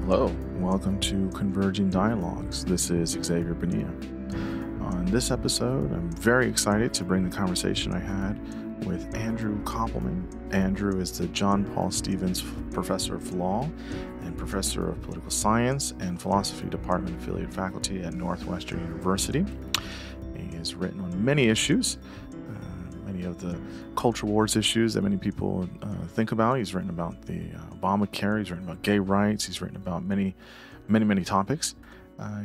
Hello, welcome to Converging Dialogues. This is Xavier Bonilla. On this episode, I'm very excited to bring the conversation I had with Andrew Koppelman. Andrew is the John Paul Stevens Professor of Law and Professor of Political Science and Philosophy Department affiliated faculty at Northwestern University. He has written on many issues, many of the culture wars issues that many people think about. He's written about the Obamacare. He's written about gay rights. He's written about many topics.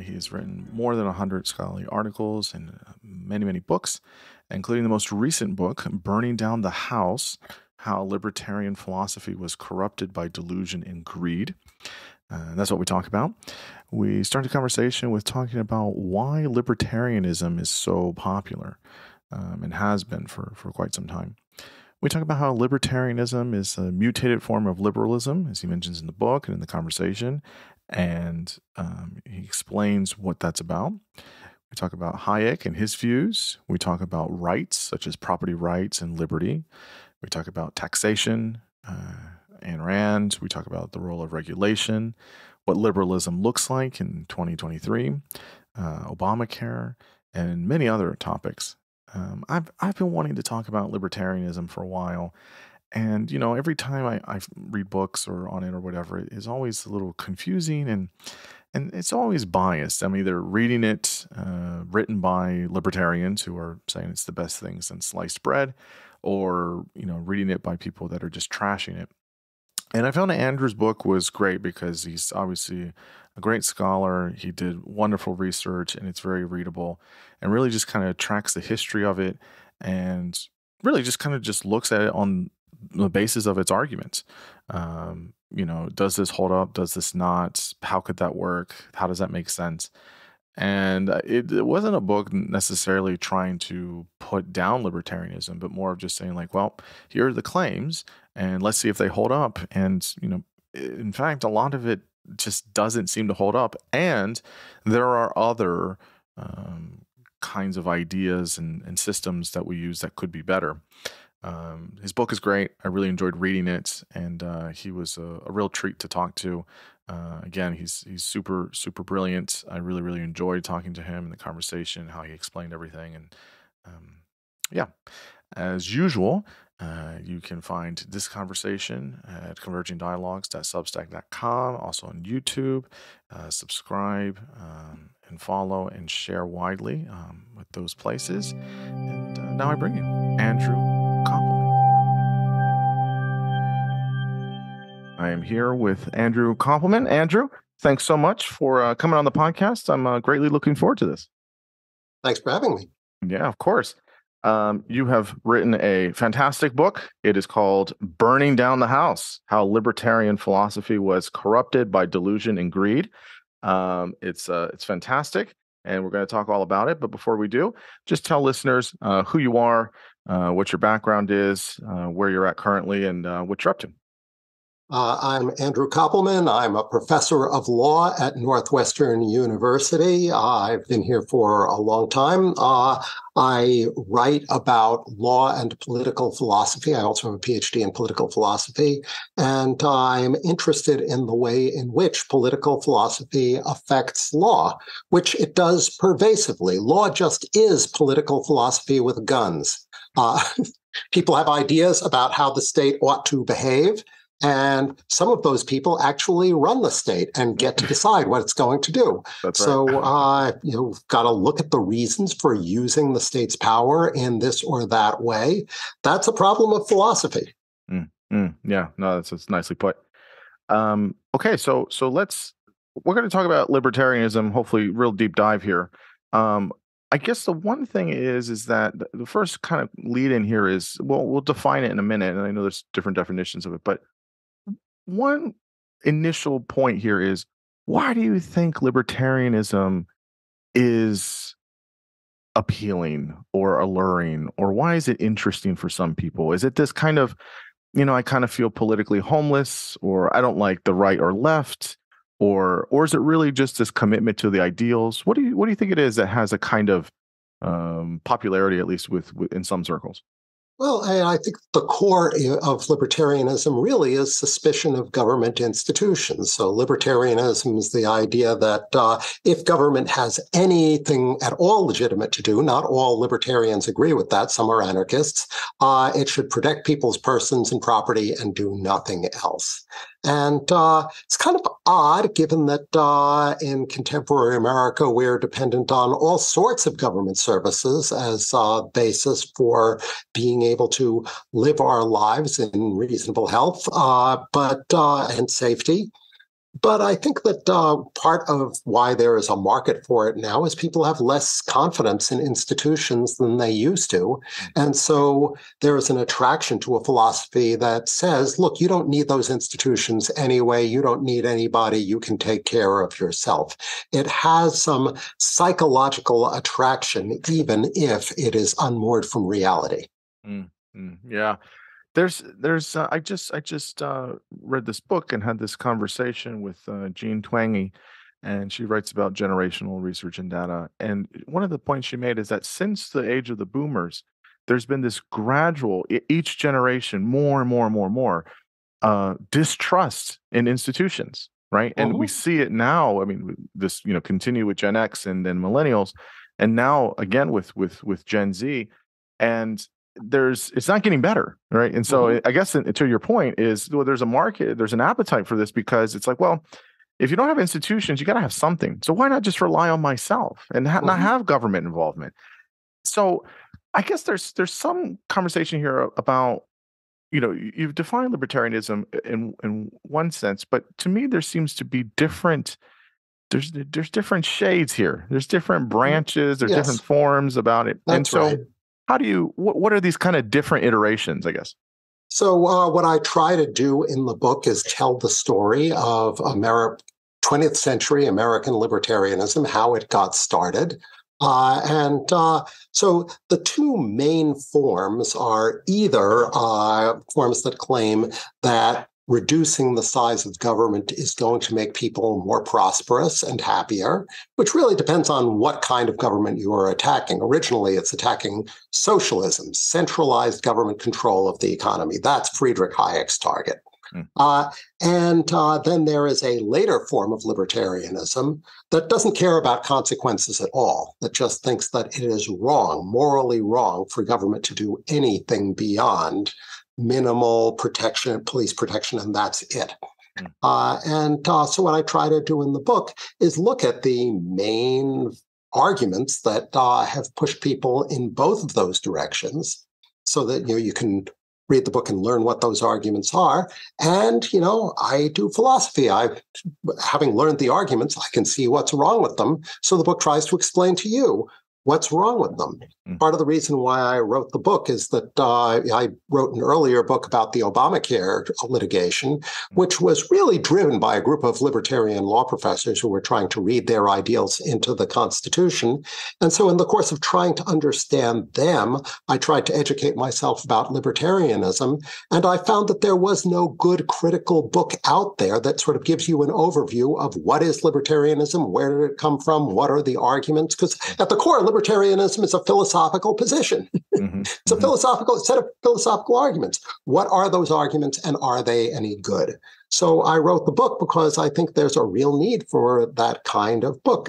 He has written more than 100 scholarly articles and many books, including the most recent book, Burning Down the House, How Libertarian Philosophy Was Corrupted by Delusion and Greed. That's what we talk about. We start the conversation with talking about why libertarianism is so popular and has been for quite some time. We talk about how libertarianism is a mutated form of liberalism, as he mentions in the book and in the conversation, and he explains what that's about. We talk about Hayek and his views. We talk about rights, such as property rights and liberty. We talk about taxation, Ayn Rand. We talk about the role of regulation, what liberalism looks like in 2023, Obamacare, and many other topics. I've been wanting to talk about libertarianism for a while, and every time I read books or on it or whatever, it is always a little confusing and it's always biased. I'm either reading it written by libertarians who are saying it's the best thing since sliced bread, or reading it by people that are just trashing it. And I found that Andrew's book was great because he's obviously a great scholar. He did wonderful research, and it's very readable and really just kind of tracks the history of it and really just kind of just looks at it on the basis of its arguments. Does this hold up? Does this not? How could that work? How does that make sense? And it wasn't a book necessarily trying to put down libertarianism, but more of just saying like, well, here are the claims and let's see if they hold up. And, in fact, a lot of it just doesn't seem to hold up. And there are other kinds of ideas and systems that we use that could be better. His book is great. I really enjoyed reading it, and he was a real treat to talk to. Again, he's super brilliant. I really enjoyed talking to him and the conversation, how he explained everything. And as usual, you can find this conversation at convergingdialogues.substack.com, also on YouTube. Subscribe and follow and share widely with those places. And now I bring you Andrew Koppelman. I am here with Andrew Koppelman. Andrew, thanks so much for coming on the podcast. I'm greatly looking forward to this. Thanks for having me. Yeah, of course. You have written a fantastic book. It is called Burning Down the House, How Libertarian Philosophy Was Corrupted by Delusion and Greed. It's fantastic, and we're going to talk all about it. But before we do, just tell listeners who you are, what your background is, where you're at currently, and what you're up to. I'm Andrew Koppelman. I'm a professor of law at Northwestern University. I've been here for a long time. I write about law and political philosophy. I also have a PhD in political philosophy, and I'm interested in the way in which political philosophy affects law, which it does pervasively. Law just is political philosophy with guns. People have ideas about how the state ought to behave, and some of those people actually run the state and get to decide what it's going to do. That's right. So you've got to look at the reasons for using the state's power in this or that way. That's a problem of philosophy. Yeah, no, that's nicely put. Okay, so we're going to talk about libertarianism, hopefully real deep dive here. I guess the one thing is that the first kind of lead in here is, well, we'll define it in a minute, and I know there's different definitions of it, but one initial point here is, why do you think libertarianism is appealing or alluring, or why is it interesting for some people? Is it this kind of, I kind of feel politically homeless, or I don't like the right or left, or is it really just this commitment to the ideals? What do you think it is that has a kind of popularity, at least in some circles? Well, I think the core of libertarianism really is suspicion of government institutions. So libertarianism is the idea that if government has anything at all legitimate to do, not all libertarians agree with that, some are anarchists, it should protect people's persons and property and do nothing else. And it's kind of odd, given that in contemporary America, we're dependent on all sorts of government services as a basis for being able to live our lives in reasonable health, and safety. But I think that part of why there is a market for it now is people have less confidence in institutions than they used to. And so there is an attraction to a philosophy that says, look, you don't need those institutions anyway. You don't need anybody. You can take care of yourself. It has some psychological attraction, even if it is unmoored from reality. Yeah. I just read this book and had this conversation with Jean Twenge, and she writes about generational research and data. And one of the points she made is that since the age of the boomers, there's been this gradual, each generation, more and more and more and more distrust in institutions, right? And we see it now. I mean, this continue with Gen X and then millennials, and now again with Gen Z, and it's not getting better, right? And so I guess to your point is, well, there's a market, there's an appetite for this, because it's like, well, if you don't have institutions, you got to have something. So why not just rely on myself and not have government involvement? So I guess there's some conversation here about, you've defined libertarianism in one sense, but to me there seems to be different. There's different shades here. There's different branches. There's different forms about it. That's and so. Right. How do you, what are these kind of different iterations, I guess? So what I try to do in the book is tell the story of 20th century American libertarianism, how it got started. So the two main forms are either forms that claim that reducing the size of government is going to make people more prosperous and happier, which really depends on what kind of government you are attacking. Originally, it's attacking socialism, centralized government control of the economy. That's Friedrich Hayek's target. Then there is a later form of libertarianism that doesn't care about consequences at all, that just thinks that it is wrong, morally wrong, for government to do anything beyond minimal protection, police protection, and that's it. So what I try to do in the book is look at the main arguments that have pushed people in both of those directions, so that you can read the book and learn what those arguments are. And I do philosophy. Having learned the arguments, I can see what's wrong with them. So the book tries to explain to you what's wrong with them. Part of the reason why I wrote the book is that I wrote an earlier book about the Obamacare litigation, which was really driven by a group of libertarian law professors who were trying to read their ideals into the Constitution. And so in the course of trying to understand them, I tried to educate myself about libertarianism. And I found that there was no good critical book out there that sort of gives you an overview of what is libertarianism, where did it come from, what are the arguments? Because at the core, libertarianism is a philosophical position. It's a philosophical set of philosophical arguments. What are those arguments, and are they any good? So I wrote the book because I think there's a real need for that kind of book.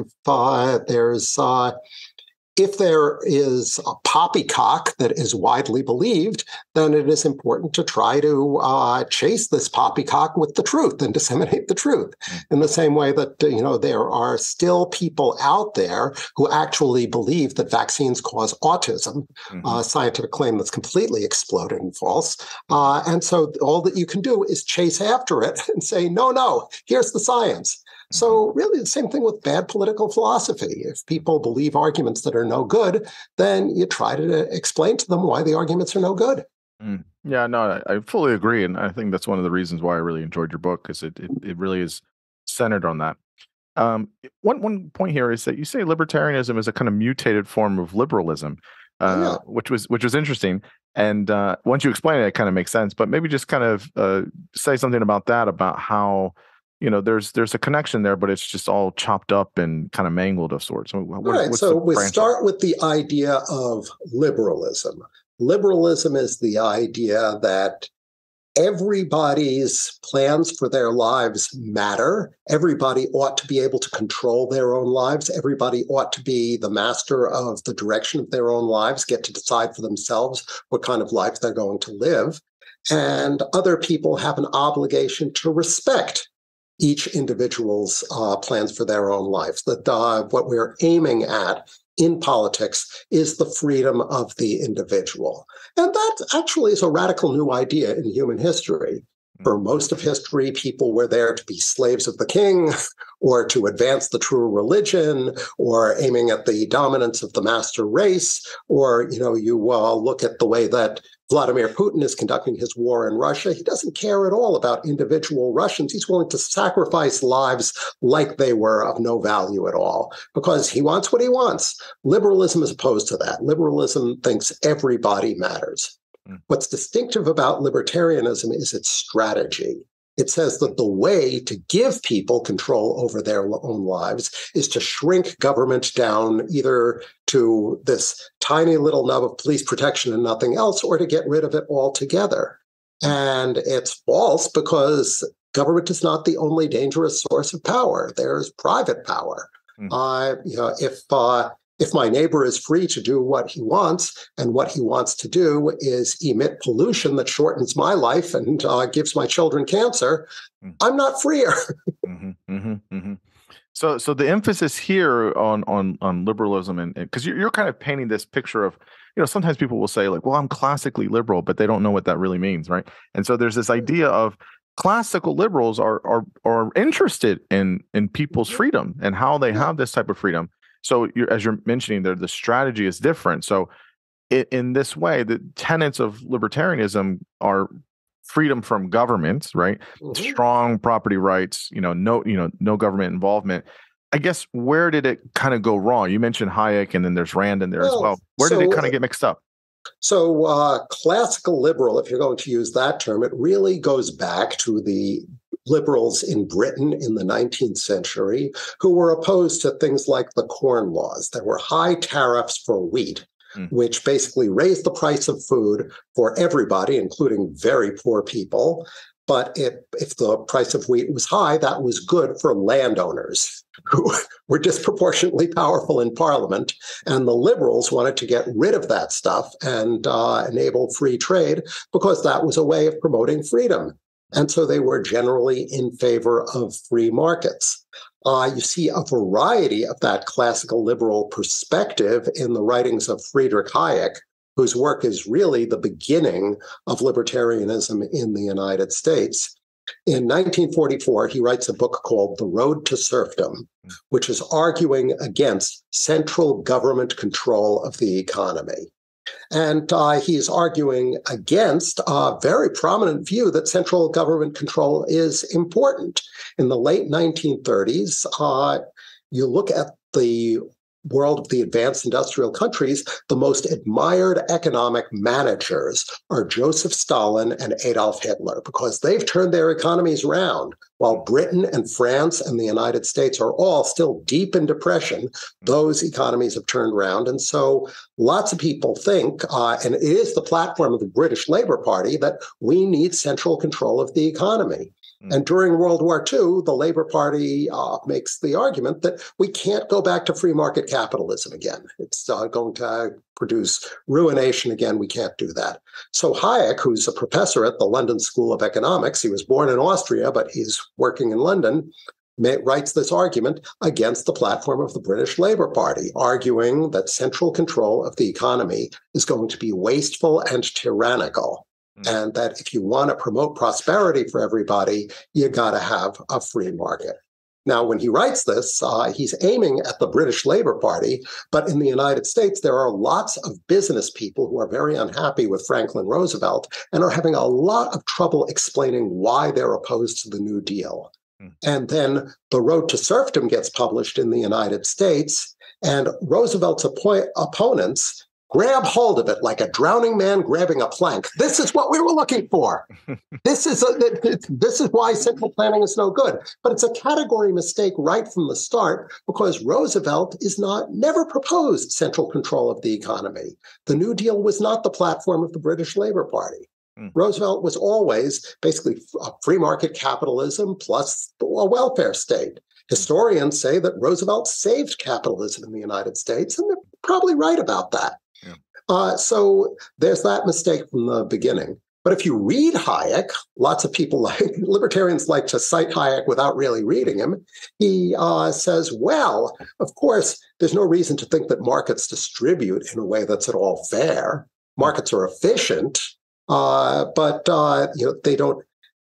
If there is a poppycock that is widely believed, then it is important to try to chase this poppycock with the truth and disseminate the truth. In the same way that, there are still people out there who actually believe that vaccines cause autism, a scientific claim that's completely exploded and false. And so all that you can do is chase after it and say, no, here's the science. So really the same thing with bad political philosophy. If people believe arguments that are no good, then you try to explain to them why the arguments are no good. Yeah, no, I fully agree. And I think that's one of the reasons why I really enjoyed your book, because it really is centered on that. One point here is that you say libertarianism is a kind of mutated form of liberalism, which was interesting. And once you explain it, it kind of makes sense. But maybe just kind of say something about that, about how there's a connection there, but it's just all chopped up and kind of mangled of sorts. So we start with the idea of liberalism. Liberalism is the idea that everybody's plans for their lives matter. Everybody ought to be able to control their own lives. Everybody ought to be the master of the direction of their own lives, get to decide for themselves what kind of life they're going to live. And other people have an obligation to respect each individual's plans for their own lives. That what we're aiming at in politics is the freedom of the individual. And that actually is a radical new idea in human history. For most of history, people were there to be slaves of the king or to advance the true religion or aiming at the dominance of the master race. Or, you look at the way that Vladimir Putin is conducting his war in Russia. He doesn't care at all about individual Russians. He's willing to sacrifice lives like they were of no value at all because he wants what he wants. Liberalism is opposed to that. Liberalism thinks everybody matters. What's distinctive about libertarianism is its strategy. It says that the way to give people control over their own lives is to shrink government down either to this tiny little nub of police protection and nothing else, or to get rid of it altogether. And it's false because government is not the only dangerous source of power. There's private power. If my neighbor is free to do what he wants, and what he wants to do is emit pollution that shortens my life and gives my children cancer, I'm not freer. So the emphasis here on liberalism, and because you're kind of painting this picture of, sometimes people will say like, well, I'm classically liberal, but they don't know what that really means, right? And so there's this idea of classical liberals are interested in people's freedom and how they have this type of freedom. So as you're mentioning there, the strategy is different. So in this way, the tenets of libertarianism are freedom from government, right? Strong property rights, no government involvement. I guess, where did it kind of go wrong? You mentioned Hayek, and then there's Rand in there as well. Where did it kind of get mixed up? So classical liberal, if you're going to use that term, it really goes back to the liberals in Britain in the 19th century who were opposed to things like the Corn Laws. There were high tariffs for wheat, which basically raised the price of food for everybody, including very poor people. But if the price of wheat was high, that was good for landowners who were disproportionately powerful in Parliament. And the liberals wanted to get rid of that stuff and enable free trade because that was a way of promoting freedom. And so they were generally in favor of free markets. You see a variety of that classical liberal perspective in the writings of Friedrich Hayek, whose work is really the beginning of libertarianism in the United States. In 1944, he writes a book called The Road to Serfdom, which is arguing against central government control of the economy. And he's arguing against a very prominent view that central government control is important. In the late 1930s, you look at the world of the advanced industrial countries, the most admired economic managers are Joseph Stalin and Adolf Hitler, because they've turned their economies around. While Britain and France and the United States are all still deep in depression, those economies have turned around. And so lots of people think, and it is the platform of the British Labour Party, that we need central control of the economy. And during World War II, the Labour Party makes the argument that we can't go back to free market capitalism again. It's going to produce ruination again. We can't do that. So Hayek, who's a professor at the London School of Economics, he was born in Austria, but he's working in London, writes this argument against the platform of the British Labour Party, arguing that central control of the economy is going to be wasteful and tyrannical. And that if you want to promote prosperity for everybody, you got to have a free market. Now, when he writes this, he's aiming at the British Labour Party, but in the United States, there are lots of business people who are very unhappy with Franklin Roosevelt and are having a lot of trouble explaining why they're opposed to the New Deal. And then The Road to Serfdom gets published in the United States, and Roosevelt's opponents grab hold of it like a drowning man grabbing a plank. This is what we were looking for. This is why central planning is no good. But it's a category mistake right from the start, because Roosevelt never proposed central control of the economy. The New Deal was not the platform of the British Labour Party. Roosevelt was always basically free market capitalism plus a welfare state. Historians say that Roosevelt saved capitalism in the United States, and they're probably right about that. So there's that mistake from the beginning. But if you read Hayek, lots of people libertarians like to cite Hayek without really reading him. He says, well, of course, there's no reason to think that markets distribute in a way that's at all fair. Markets are efficient, but they don't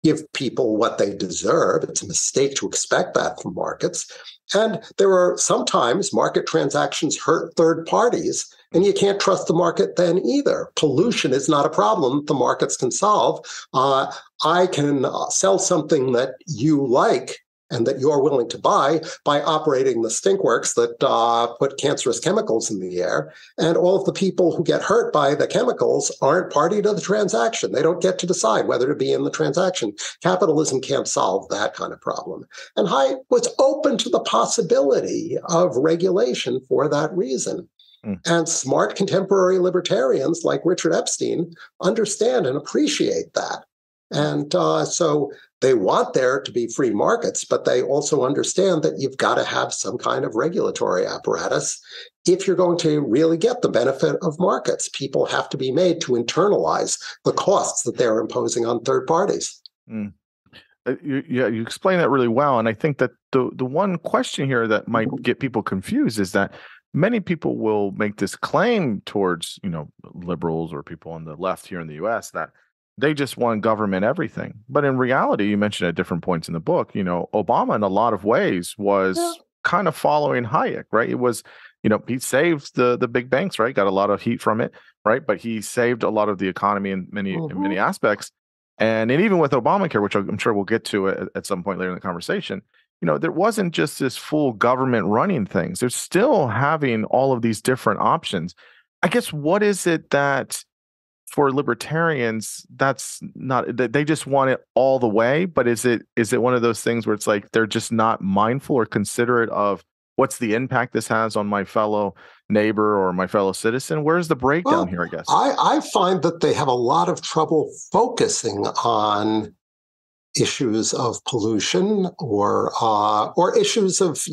give people what they deserve. It's a mistake to expect that from markets. And there are sometimes market transactions hurt third parties, and you can't trust the market then either. Pollution is not a problem the markets can solve. I can sell something that you like and that you're willing to buy by operating the stinkworks that put cancerous chemicals in the air. And all of the people who get hurt by the chemicals aren't party to the transaction. They don't get to decide whether to be in the transaction. Capitalism can't solve that kind of problem. And Hayek was open to the possibility of regulation for that reason. And smart contemporary libertarians like Richard Epstein understand and appreciate that. And so they want there to be free markets, but they also understand that you've got to have some kind of regulatory apparatus if you're going to really get the benefit of markets. People have to be made to internalize the costs that they're imposing on third parties. You explain that really well. And I think that the one question here that might get people confused is that many people will make this claim towards, liberals or people on the left here in the U.S. that they just want government everything. But in reality, you mentioned at different points in the book, Obama in a lot of ways was kind of following Hayek, right? It was, he saved the big banks, right? Got a lot of heat from it, right? But he saved a lot of the economy in many aspects. And even with Obamacare, which I'm sure we'll get to at some point later in the conversation, there wasn't just this full government running things. There's still having all of these different options. I guess, what is it that for libertarians, that's not, they just want it all the way, but is it one of those things where it's like they're just not mindful or considerate of what's the impact this has on my fellow neighbor or my fellow citizen? Where's the breakdown here, I guess? I find that they have a lot of trouble focusing on issues of pollution or issues of,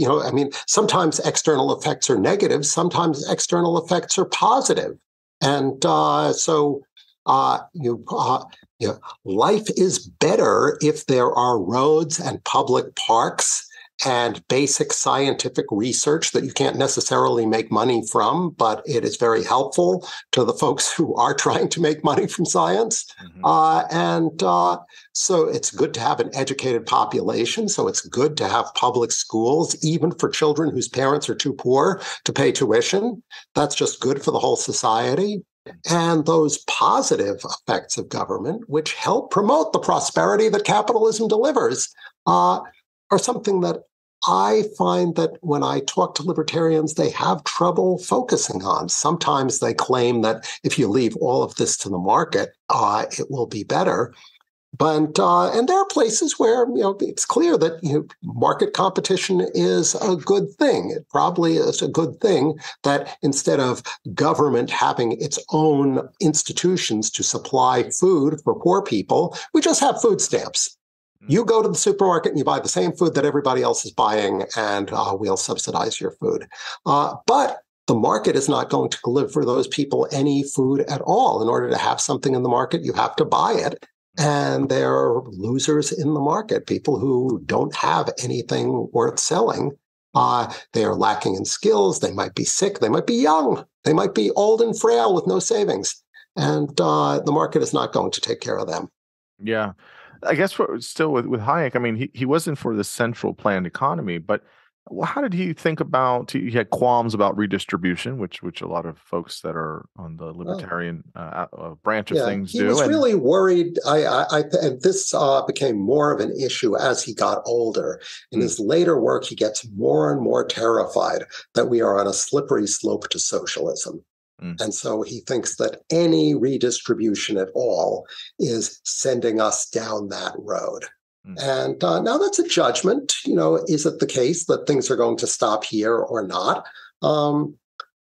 sometimes external effects are negative, sometimes external effects are positive. And life is better if there are roads and public parks and basic scientific research that you can't necessarily make money from, but it is very helpful to the folks who are trying to make money from science. So it's good to have an educated population. So it's good to have public schools, even for children whose parents are too poor to pay tuition. That's just good for the whole society. And those positive effects of government, which help promote the prosperity that capitalism delivers, are something that I find that when I talk to libertarians, they have trouble focusing on. Sometimes they claim that if you leave all of this to the market, it will be better. But and there are places where it's clear that market competition is a good thing. It probably is a good thing that instead of government having its own institutions to supply food for poor people, we just have food stamps. You go to the supermarket and you buy the same food that everybody else is buying, and we'll subsidize your food. But the market is not going to deliver those people any food at all. In order to have something in the market, you have to buy it. And there are losers in the market, people who don't have anything worth selling. They are lacking in skills. They might be sick. They might be young. They might be old and frail with no savings. And the market is not going to take care of them. Yeah. I guess still with Hayek, I mean, he wasn't for the central planned economy, but how did he think about, he had qualms about redistribution, which a lot of folks that are on the libertarian branch of things do. He was really worried. And this became more of an issue as he got older. In his later work, he gets more and more terrified that we are on a slippery slope to socialism. Mm, And so he thinks that any redistribution at all is sending us down that road. mm, And now that's a judgment. Is it the case that things are going to stop here or not?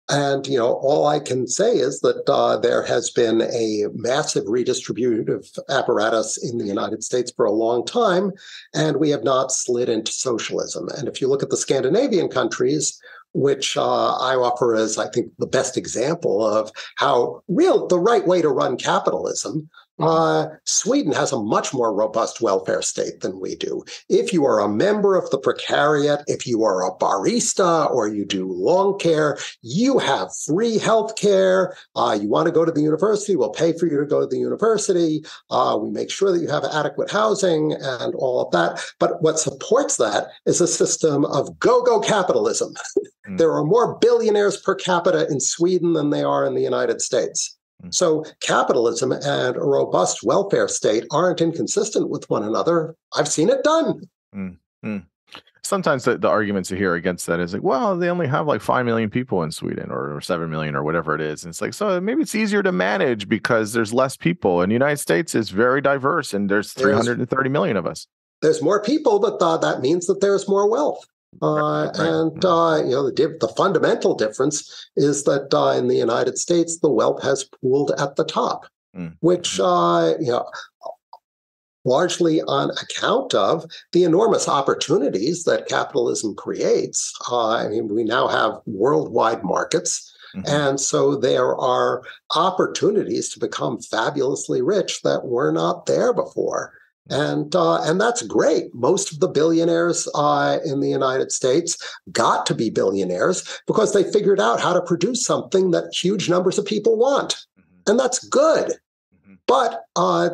And all I can say is that there has been a massive redistributive apparatus in the United States for a long time, and we have not slid into socialism. And if you look at the Scandinavian countries, which I offer as, I think, the best example of how the right way to run capitalism, Sweden has a much more robust welfare state than we do. If you are a member of the precariat, if you are a barista or you do lawn care, you have free health care. You want to go to the university, we'll pay for you to go to the university. We make sure that you have adequate housing and all of that. But what supports that is a system of go-go capitalism. There are more billionaires per capita in Sweden than there are in the United States. So capitalism and a robust welfare state aren't inconsistent with one another. I've seen it done. Sometimes the arguments you hear against that is like, well, they only have like 5 million people in Sweden or 7 million or whatever it is. And it's like, so maybe it's easier to manage because there's less people. And the United States is very diverse and there's 330 million of us. There's more people, but that means that there's more wealth. Right. And the fundamental difference is that in the United States, the wealth has pooled at the top, which largely on account of the enormous opportunities that capitalism creates. We now have worldwide markets. And so there are opportunities to become fabulously rich that were not there before. And that's great. Most of the billionaires in the United States got to be billionaires because they figured out how to produce something that huge numbers of people want. And that's good. But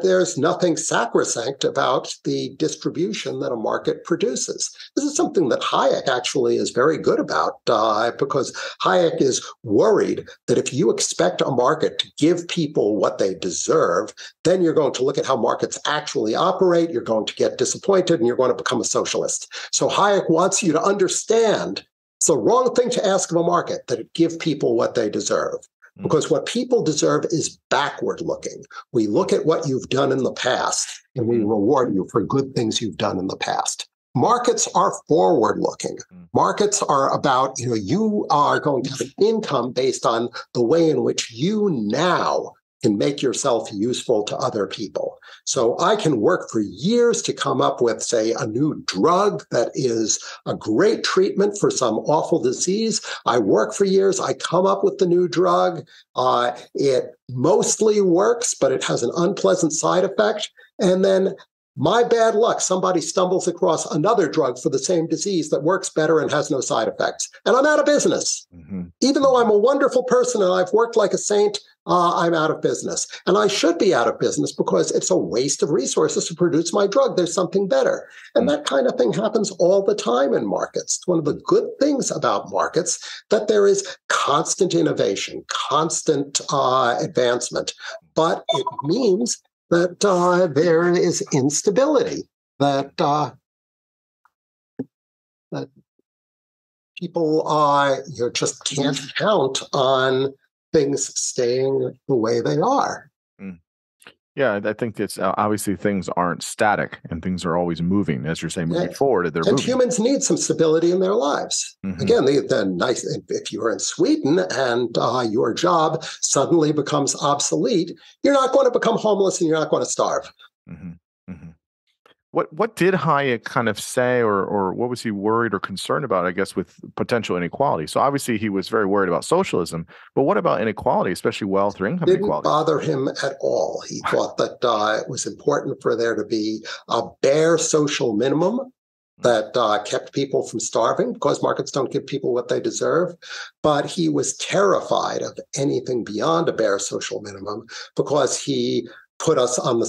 there's nothing sacrosanct about the distribution that a market produces. This is something that Hayek actually is very good about because Hayek is worried that if you expect a market to give people what they deserve, then you're going to look at how markets actually operate, you're going to get disappointed, and you're going to become a socialist. So Hayek wants you to understand it's the wrong thing to ask of a market, that it give people what they deserve. Because what people deserve is backward looking. We look at what you've done in the past and we reward you for good things you've done in the past. Markets are forward looking. Markets are about, you are going to have an income based on the way in which you now can make yourself useful to other people. So I can work for years to come up with, say, a new drug that is a great treatment for some awful disease. I work for years. I come up with the new drug. It mostly works, but it has an unpleasant side effect. And then my bad luck, somebody stumbles across another drug for the same disease that works better and has no side effects. And I'm out of business. Even though I'm a wonderful person and I've worked like a saint, I'm out of business. And I should be out of business because it's a waste of resources to produce my drug. There's something better. And that kind of thing happens all the time in markets. It's one of the good things about markets, that there is constant innovation, constant advancement. But it means that there is instability, that people just can't count on things staying the way they are. Yeah, I think it's obviously things aren't static and things are always moving. As you're saying, moving forward, they're moving. Humans need some stability in their lives. Again, the nice, if you're in Sweden and your job suddenly becomes obsolete, you're not going to become homeless and you're not going to starve. What did Hayek kind of say, or what was he worried or concerned about, I guess, with potential inequality? So obviously he was very worried about socialism, but what about inequality, especially wealth or income inequality? Didn't bother him at all. He thought that it was important for there to be a bare social minimum that kept people from starving, because markets don't give people what they deserve. But he was terrified of anything beyond a bare social minimum because he put us on the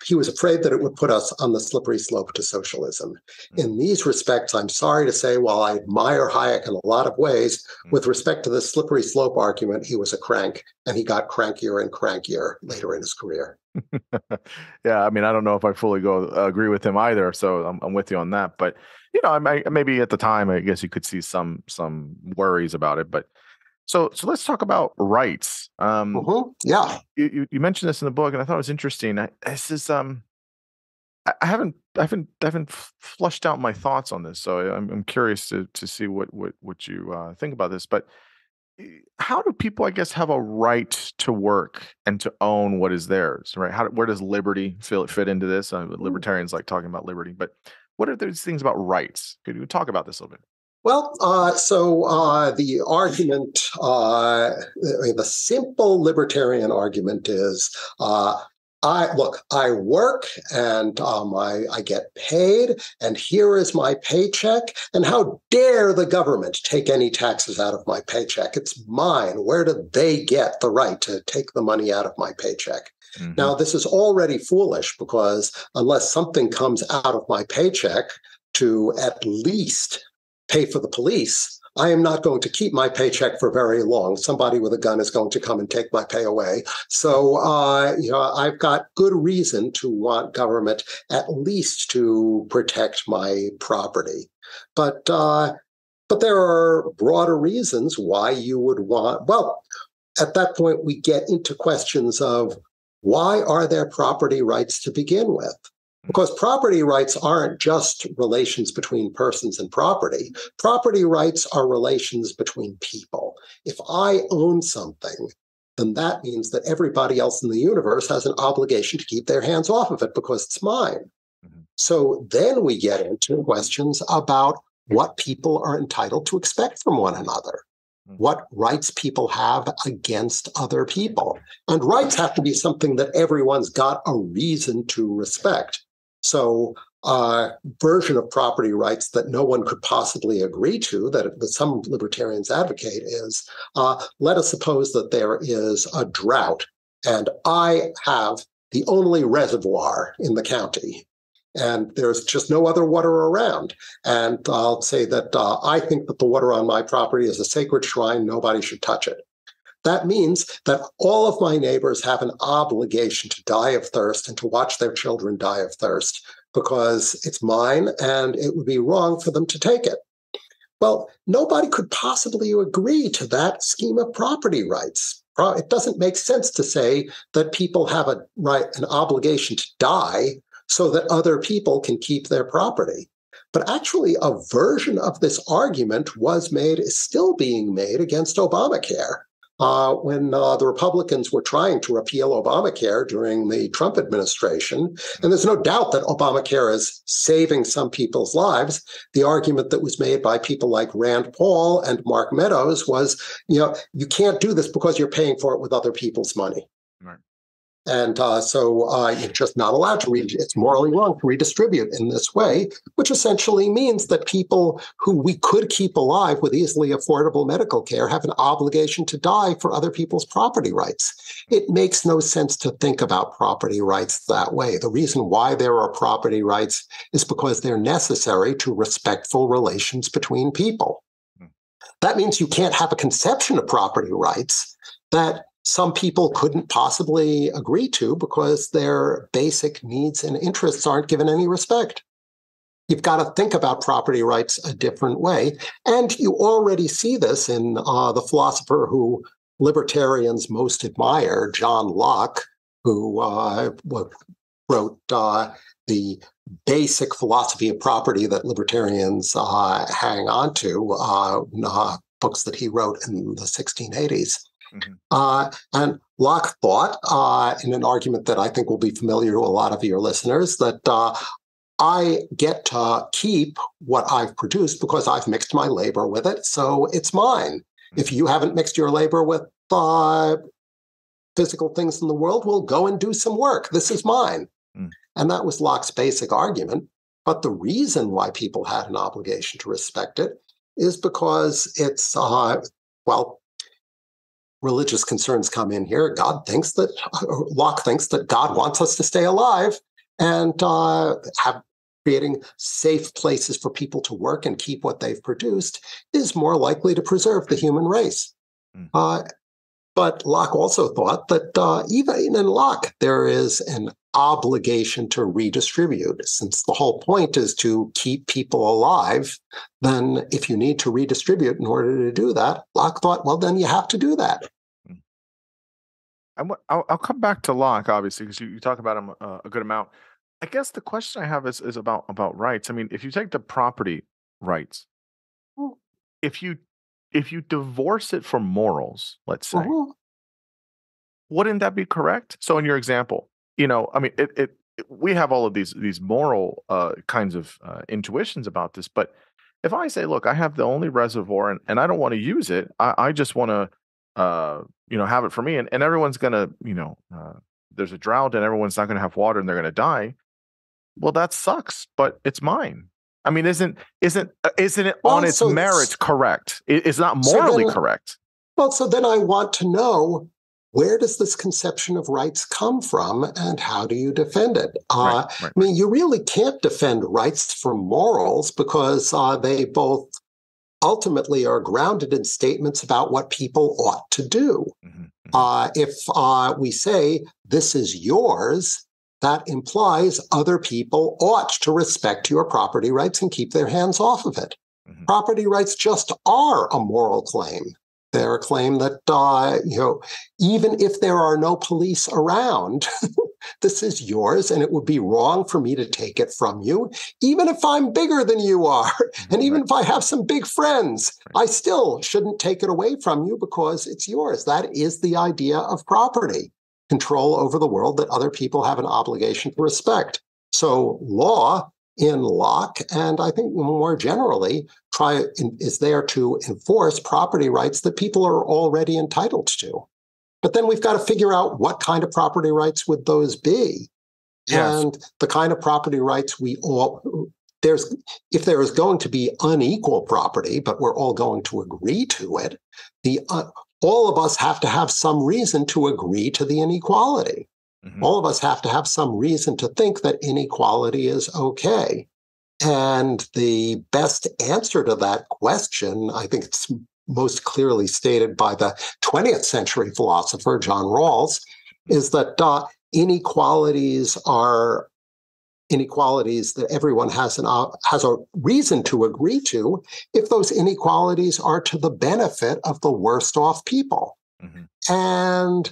he was afraid that it would put us on the slippery slope to socialism. In these respects, I'm sorry to say, while I admire Hayek in a lot of ways, with respect to the slippery slope argument, he was a crank, and he got crankier and crankier later in his career. Yeah, I mean, I don't know if I fully agree with him either, so I'm with you on that. But maybe at the time, I guess you could see some worries about it. But So let's talk about rights. Yeah. You mentioned this in the book, and I thought it was interesting. This is I haven't flushed out my thoughts on this, so I'm curious to see what you think about this. But how do people, I guess, have a right to work and to own what is theirs, right? Where does liberty fit into this? Libertarians like talking about liberty, but what are those things about rights? Could you talk about this a little bit? Well, the argument, the simple libertarian argument is, I work and I get paid, and here is my paycheck. And how dare the government take any taxes out of my paycheck? It's mine. Where do they get the right to take the money out of my paycheck? Mm-hmm. Now, this is already foolish, because unless something comes out of my paycheck to at least pay for the police, I am not going to keep my paycheck for very long. Somebody with a gun is going to come and take my pay away. So, I've got good reason to want government at least to protect my property. But there are broader reasons why you would want. Well, at that point, we get into questions of, why are there property rights to begin with? Because property rights aren't just relations between persons and property. Property rights are relations between people. If I own something, then that means that everybody else in the universe has an obligation to keep their hands off of it because it's mine. Mm-hmm. So then we get into questions about what people are entitled to expect from one another, what rights people have against other people. And rights have to be something that everyone's got a reason to respect. So a version of property rights that no one could possibly agree to, that some libertarians advocate, is, let us suppose that there is a drought and I have the only reservoir in the county, and there's just no other water around. And I'll say that I think that the water on my property is a sacred shrine. Nobody should touch it. That means that all of my neighbors have an obligation to die of thirst and to watch their children die of thirst, because it's mine and it would be wrong for them to take it. Well, nobody could possibly agree to that scheme of property rights. It doesn't make sense to say that people have an obligation to die so that other people can keep their property. But actually, a version of this argument is still being made against Obamacare. When the Republicans were trying to repeal Obamacare during the Trump administration, and there's no doubt that Obamacare is saving some people's lives, the argument that was made by people like Rand Paul and Mark Meadows was, you can't do this because you're paying for it with other people's money. Right. And so you're just not allowed to it's morally wrong to redistribute in this way, which essentially means that people who we could keep alive with easily affordable medical care have an obligation to die for other people's property rights. It makes no sense to think about property rights that way. The reason why there are property rights is because they're necessary to respectful relations between people. That means you can't have a conception of property rights that some people couldn't possibly agree to because their basic needs and interests aren't given any respect. You've got to think about property rights a different way. And you already see this in the philosopher who libertarians most admire, John Locke, who wrote the basic philosophy of property that libertarians hang on to, books that he wrote in the 1680s. Mm-hmm. And Locke thought, in an argument that I think will be familiar to a lot of your listeners, that I get to keep what I've produced because I've mixed my labor with it, so it's mine. Mm-hmm. If you haven't mixed your labor with physical things in the world, well, go and do some work. This is mine. Mm. And that was Locke's basic argument. But the reason why people had an obligation to respect it is because it's, religious concerns come in here. Locke thinks that God wants us to stay alive, and creating safe places for people to work and keep what they've produced is more likely to preserve the human race. Mm. But Locke also thought that even in Locke, there is an obligation to redistribute. Since the whole point is to keep people alive, then if you need to redistribute in order to do that, Locke thought, well, then you have to do that. I'll come back to Locke, obviously, because you talk about him a good amount. I guess the question I have is about rights. I mean, if you take the property rights, if you divorce it from morals, let's say, wouldn't that be correct? So in your example, I mean, we have all of these moral kinds of intuitions about this, but if I say, look, I have the only reservoir and I don't want to use it, I just want to have it for me, and everyone's gonna, there's a drought and everyone's not gonna have water and they're gonna die. Well, that sucks, but it's mine. I mean, isn't it on its merits correct? It's not morally correct. Well, so then I want to know, where does this conception of rights come from and how do you defend it? I mean, you really can't defend rights from morals because they both ultimately are grounded in statements about what people ought to do. If we say this is yours, that implies other people ought to respect your property rights and keep their hands off of it. Property rights just are a moral claim. They're a claim that, even if there are no police around, this is yours, and it would be wrong for me to take it from you, even if I'm bigger than you are, and even if I have some big friends, I still shouldn't take it away from you because it's yours. That is the idea of property, control over the world that other people have an obligation to respect. So law in Locke, and I think more generally, is there to enforce property rights that people are already entitled to. But then we've got to figure out what kind of property rights would those be. Yes. And the kind of property rights if there is going to be unequal property, but we're all going to agree to it, all of us have to have some reason to agree to the inequality. All of us have to have some reason to think that inequality is okay. And the best answer to that question, I think it's most clearly stated by the 20th century philosopher John Rawls, is that inequalities are inequalities that everyone has a reason to agree to if those inequalities are to the benefit of the worst off people. And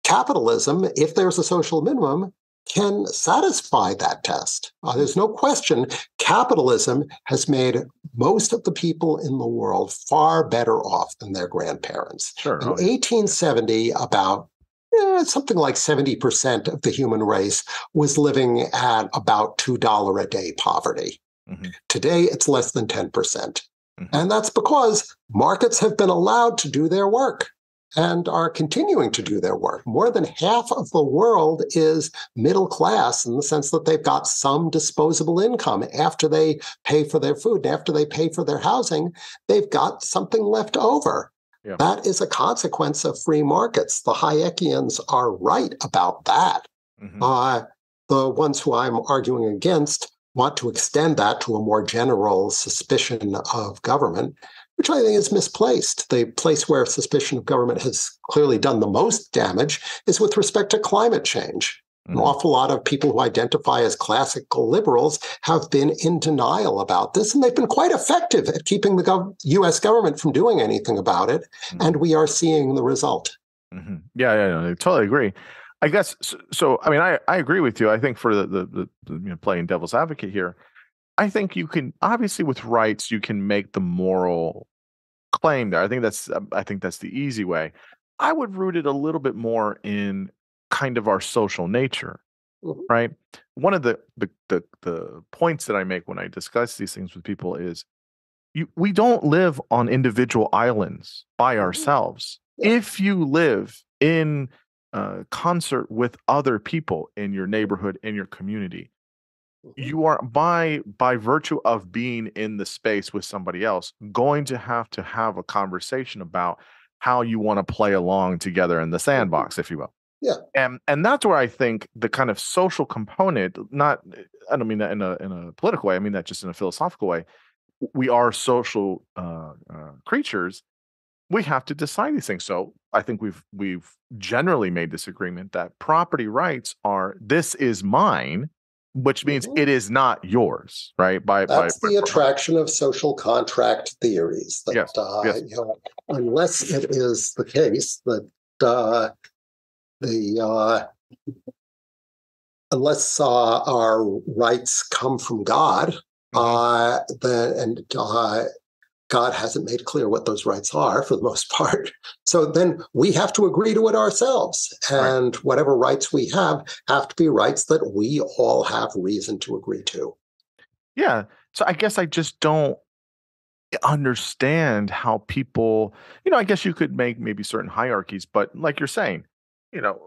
capitalism, if there's a social minimum, can satisfy that test. There's no question capitalism has made most of the people in the world far better off than their grandparents. Sure. In 1870, about something like 70% of the human race was living at about $2 a day poverty. Today, it's less than 10%. And that's because markets have been allowed to do their work and are continuing to do their work. More than half of the world is middle class in the sense that they've got some disposable income. After they pay for their food, and after they pay for their housing, they've got something left over. Yeah. That is a consequence of free markets. The Hayekians are right about that. The ones who I'm arguing against want to extend that to a more general suspicion of government, which I think is misplaced. The place where suspicion of government has clearly done the most damage is with respect to climate change. An awful lot of people who identify as classical liberals have been in denial about this, and they've been quite effective at keeping the U.S. government from doing anything about it, and we are seeing the result. Yeah, I totally agree. I guess, so I mean, I agree with you. I think for the playing devil's advocate here, I think you can, obviously with rights, you can make the moral claim there. I think that's the easy way. I would root it a little bit more in kind of our social nature, right? One of the points that I make when I discuss these things with people is we don't live on individual islands by ourselves. If you live in concert with other people in your neighborhood, in your community, you are by virtue of being in the space with somebody else going to have a conversation about how you want to play along together in the sandbox, if you will. Yeah. And that's where I think the kind of social component, I don't mean that in a political way, I mean that just in a philosophical way. We are social creatures. we have to decide these things. So I think we've generally made this agreement that property rights are, this is mine, which means it is not yours, right? That's the attraction of social contract theories. That yes. Yes. Unless it is the case that unless our rights come from God, then God hasn't made clear what those rights are for the most part. So then we have to agree to it ourselves. And whatever rights we have to be rights that we all have reason to agree to. Yeah. So I guess I just don't understand how people, I guess you could make maybe certain hierarchies, but like you're saying,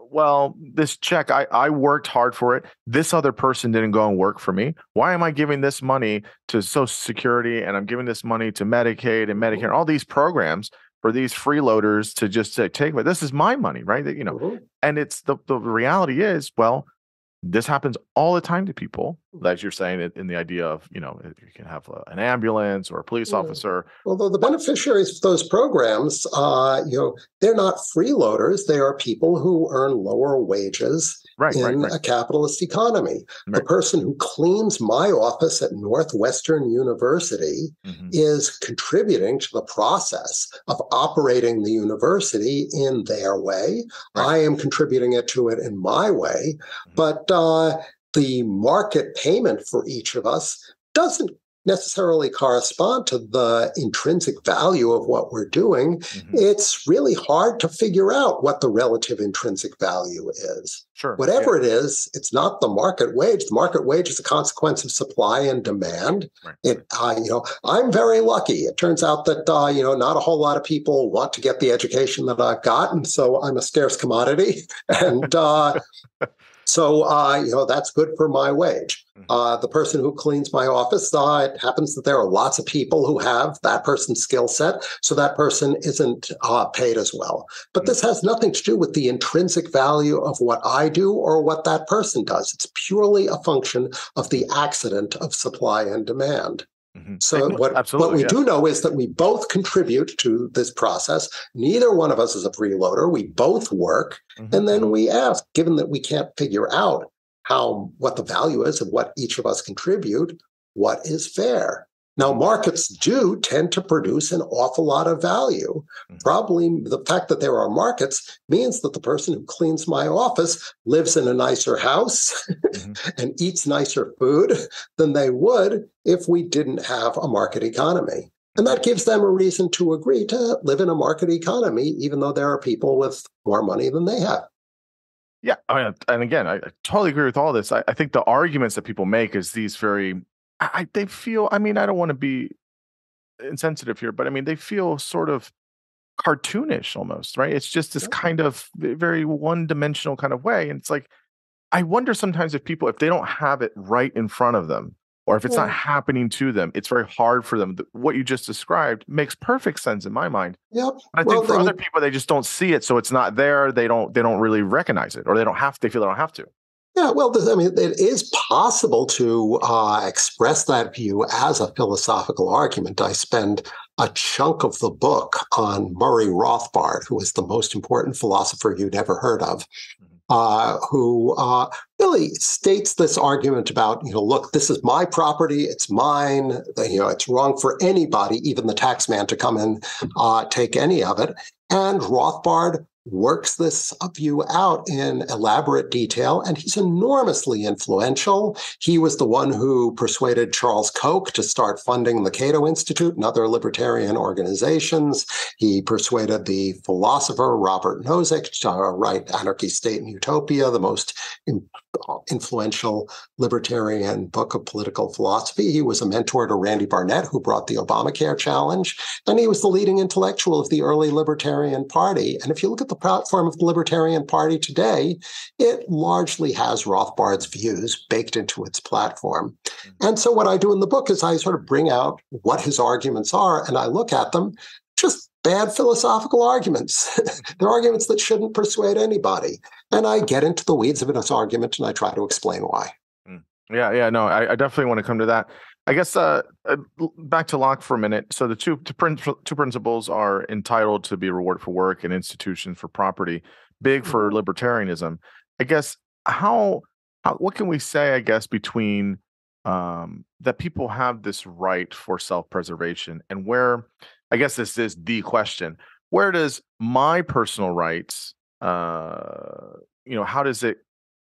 well, this check, I worked hard for it. This other person didn't go and work for me. Why am I giving this money to Social Security, and I'm giving this money to Medicaid and Medicare, all these programs for these freeloaders to just say, take it? This is my money, right? And it's the reality is, well, this happens all the time to people, as you're saying, in the idea of, you can have an ambulance or a police officer. Although the beneficiaries of those programs, they're not freeloaders. They are people who earn lower wages in a capitalist economy. The person who cleans my office at Northwestern University is contributing to the process of operating the university in their way. I am contributing to it in my way. But the market payment for each of us doesn't necessarily correspond to the intrinsic value of what we're doing. It's really hard to figure out what the relative intrinsic value is. Whatever it is, it's not the market wage. The market wage is a consequence of supply and demand. I'm very lucky. It turns out that, not a whole lot of people want to get the education that I've got, and so I'm a scarce commodity. And so, that's good for my wage. The person who cleans my office, it happens that there are lots of people who have that person's skill set, so that person isn't paid as well. But this has nothing to do with the intrinsic value of what I do or what that person does. It's purely a function of the accident of supply and demand. So what we do know is that we both contribute to this process. Neither one of us is a freeloader. We both work. And then we ask, given that we can't figure out what the value is of what each of us contribute, what is fair? Now, markets do tend to produce an awful lot of value. Probably the fact that there are markets means that the person who cleans my office lives in a nicer house and eats nicer food than they would if we didn't have a market economy. And that gives them a reason to agree to live in a market economy, even though there are people with more money than they have. Yeah. And again, I totally agree with all this. I think the arguments that people make is these very... they feel, I don't want to be insensitive here, but they feel sort of cartoonish almost, right? It's just this kind of very one-dimensional kind of way. And it's like, I wonder sometimes if people, if they don't have it right in front of them, or if it's not happening to them, it's very hard for them. What you just described makes perfect sense in my mind. Yep. But I think for other people, they just don't see it. So it's not there. They don't really recognize it, or they feel they don't have to. Yeah, well, it is possible to express that view as a philosophical argument. I spend a chunk of the book on Murray Rothbard, who is the most important philosopher you'd ever heard of, who really states this argument about, look, this is my property, it's mine, it's wrong for anybody, even the tax man, to come and take any of it. And Rothbard works this view out in elaborate detail, and he's enormously influential. He was the one who persuaded Charles Koch to start funding the Cato Institute and other libertarian organizations. He persuaded the philosopher Robert Nozick to write Anarchy, State, and Utopia, the most influential libertarian book of political philosophy. He was a mentor to Randy Barnett, who brought the Obamacare challenge, and he was the leading intellectual of the early Libertarian Party. And if you look at the platform of the Libertarian Party today, it largely has Rothbard's views baked into its platform. And so what I do in the book is I sort of bring out what his arguments are, and I look at them, just bad philosophical arguments. They're arguments that shouldn't persuade anybody. And I get into the weeds of his argument, and I try to explain why. Yeah, no, I definitely want to come to that. I guess back to Locke for a minute. So the two principles are entitled to be rewarded for work and institution for property. Big for libertarianism. I guess what can we say? I guess between that people have this right for self-preservation, and where I guess this is the question: where does my personal rights, how does it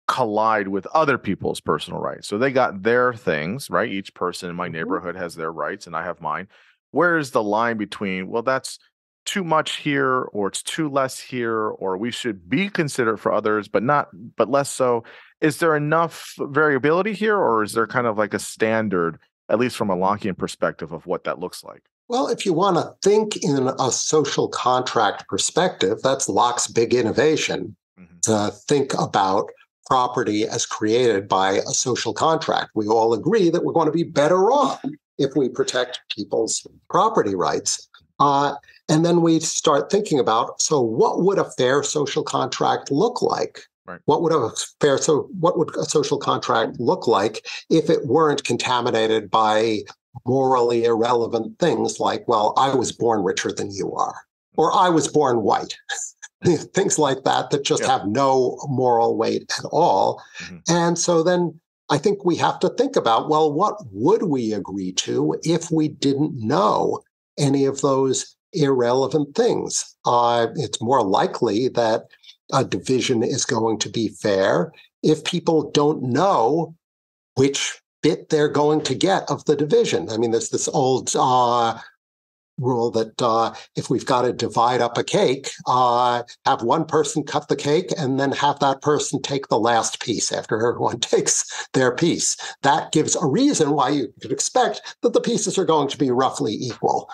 collide with other people's personal rights? So they got their things, right? Each person in my neighborhood has their rights and I have mine. Where is the line between, well, that's too much here, or it's too less here, or we should be considerate for others, but less so? Is there enough variability here, or is there kind of like a standard, at least from a Lockean perspective, of what that looks like? Well, if you want to think in a social contract perspective, that's Locke's big innovation, to think about property as created by a social contract. We all agree that we're going to be better off if we protect people's property rights. And then we start thinking about, so what would a fair social contract look like? Right. What would a social contract look like if it weren't contaminated by morally irrelevant things like, well, I was born richer than you are, or I was born white? Things like that just have no moral weight at all. And so then I think we have to think about, well, what would we agree to if we didn't know any of those irrelevant things? It's more likely that a division is going to be fair if people don't know which bit they're going to get of the division. I mean, there's this old rule that if we've got to divide up a cake, have one person cut the cake and then have that person take the last piece after everyone takes their piece. That gives a reason why you could expect that the pieces are going to be roughly equal.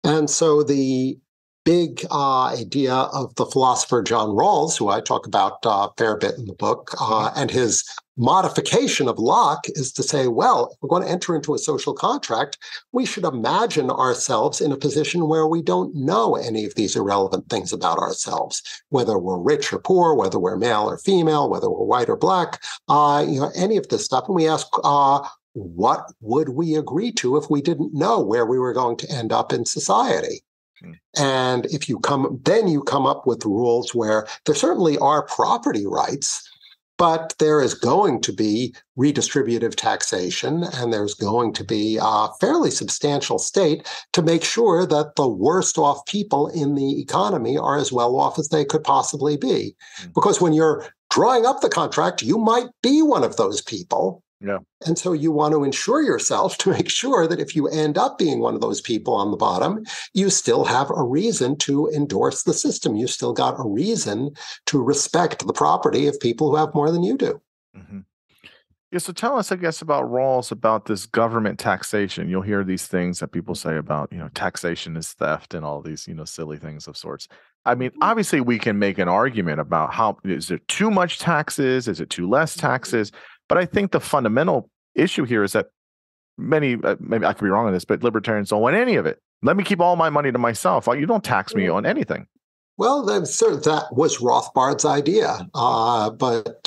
And so the big idea of the philosopher John Rawls, who I talk about a fair bit in the book, and his modification of Locke is to say, well, if we're going to enter into a social contract, we should imagine ourselves in a position where we don't know any of these irrelevant things about ourselves, whether we're rich or poor, whether we're male or female, whether we're white or black, any of this stuff. And we ask, what would we agree to if we didn't know where we were going to end up in society? And if you come up with rules where there certainly are property rights, but there is going to be redistributive taxation, and there's going to be a fairly substantial state to make sure that the worst off people in the economy are as well off as they could possibly be. Because when you're drawing up the contract, you might be one of those people. Yeah. And so you want to insure yourself to make sure that if you end up being one of those people on the bottom, you still have a reason to endorse the system. You still got a reason to respect the property of people who have more than you do. Yeah, so tell us, I guess, about Rawls, about this government taxation. You'll hear these things that people say about, taxation is theft and all these, silly things of sorts. I mean, obviously, we can make an argument about how is there too much taxes? Is it too less taxes? But I think the fundamental issue here is that maybe I could be wrong on this, but libertarians don't want any of it. Let me keep all my money to myself. You don't tax me on anything. Well, that was Rothbard's idea. But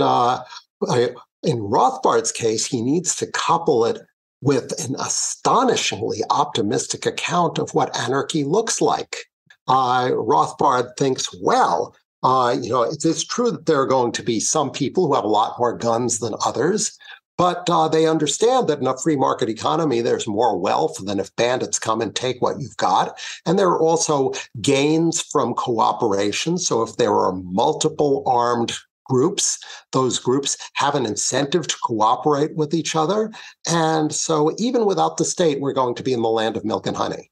in Rothbard's case, he needs to couple it with an astonishingly optimistic account of what anarchy looks like. Rothbard thinks, well, it's true that there are going to be some people who have a lot more guns than others, but they understand that in a free market economy, there's more wealth than if bandits come and take what you've got. And there are also gains from cooperation. So if there are multiple armed groups, those groups have an incentive to cooperate with each other. And so even without the state, we're going to be in the land of milk and honey.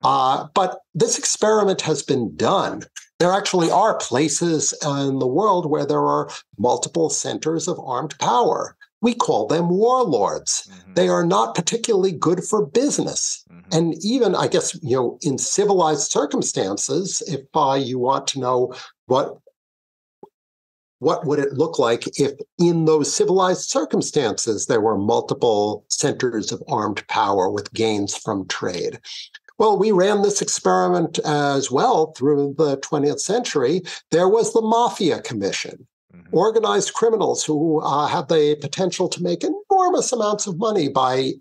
But this experiment has been done. There actually are places in the world where there are multiple centers of armed power. We call them warlords. They are not particularly good for business. And even, I guess, in civilized circumstances, if you want to know what would it look like if in those civilized circumstances there were multiple centers of armed power with gains from trade. Well, we ran this experiment as well through the 20th century. There was the Mafia Commission, organized criminals who had the potential to make enormous enormous amounts of money by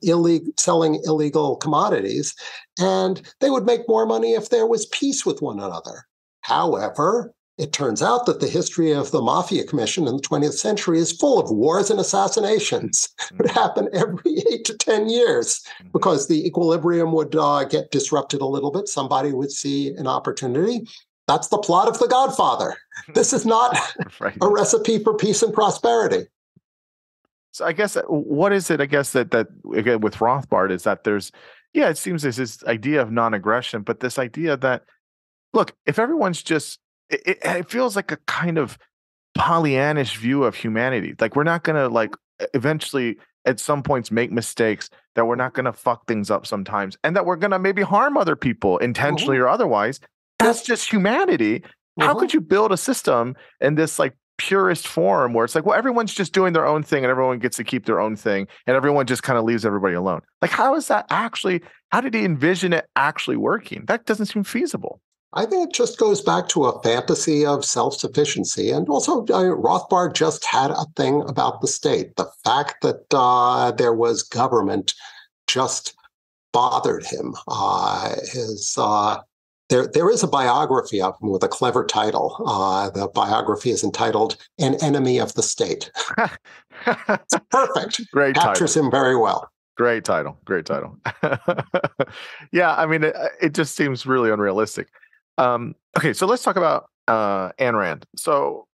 selling illegal commodities, and they would make more money if there was peace with one another. However, it turns out that the history of the Mafia Commission in the 20th century is full of wars and assassinations. It would happen every 8 to 10 years because the equilibrium would get disrupted a little bit. Somebody would see an opportunity. That's the plot of The Godfather. This is not right. a recipe for peace and prosperity. So I guess what is it? I guess that again with Rothbard is that it seems there's this idea of non-aggression, but this idea that, look, if everyone's just, it feels like a kind of Pollyannish view of humanity. Like we're not going to eventually at some points make mistakes, that we're not going to fuck things up sometimes, and that we're going to maybe harm other people intentionally or otherwise. That's just humanity. How could you build a system in this purist form where it's well, everyone's just doing their own thing and everyone gets to keep their own thing and everyone just kind of leaves everybody alone? How is that actually, how did he envision it actually working? That doesn't seem feasible. I think it just goes back to a fantasy of self-sufficiency. And also, Rothbard just had a thing about the state. The fact that there was government just bothered him. There is a biography of him with a clever title. The biography is entitled "An Enemy of the State." It's perfect. Great Captures title. him very well. Great title. Great title. Yeah, I mean, it just seems really unrealistic. Okay, so let's talk about Ayn Rand. So,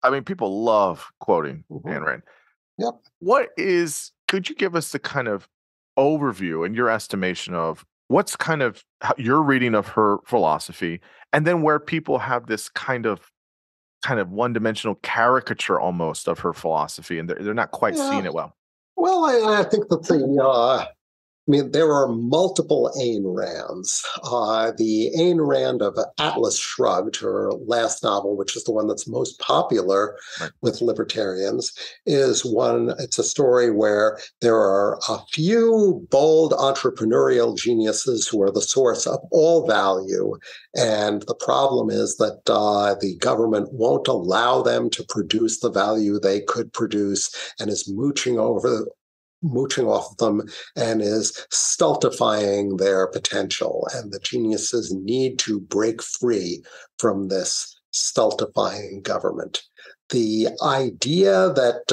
I mean, people love quoting Ayn Rand. Yep. Could you give us the kind of overview and your estimation of what's kind of your reading of her philosophy, and then where people have this kind of one-dimensional caricature almost of her philosophy, and they're not quite seeing it well? Well, I think that there are multiple Ayn Rands. The Ayn Rand of Atlas Shrugged, her last novel, which is the one that's most popular with libertarians, it's a story where there are a few bold entrepreneurial geniuses who are the source of all value. And the problem is that the government won't allow them to produce the value they could produce and is mooching off of them and is stultifying their potential. And the geniuses need to break free from this stultifying government. The idea that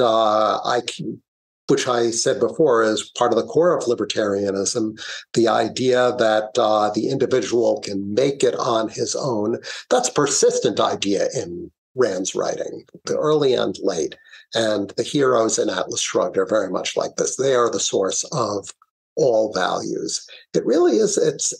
which I said before is part of the core of libertarianism, the idea that the individual can make it on his own, that's a persistent idea in Rand's writing, the early and late. And the heroes in Atlas Shrugged are very much like this. They are the source of all values. It really is, it's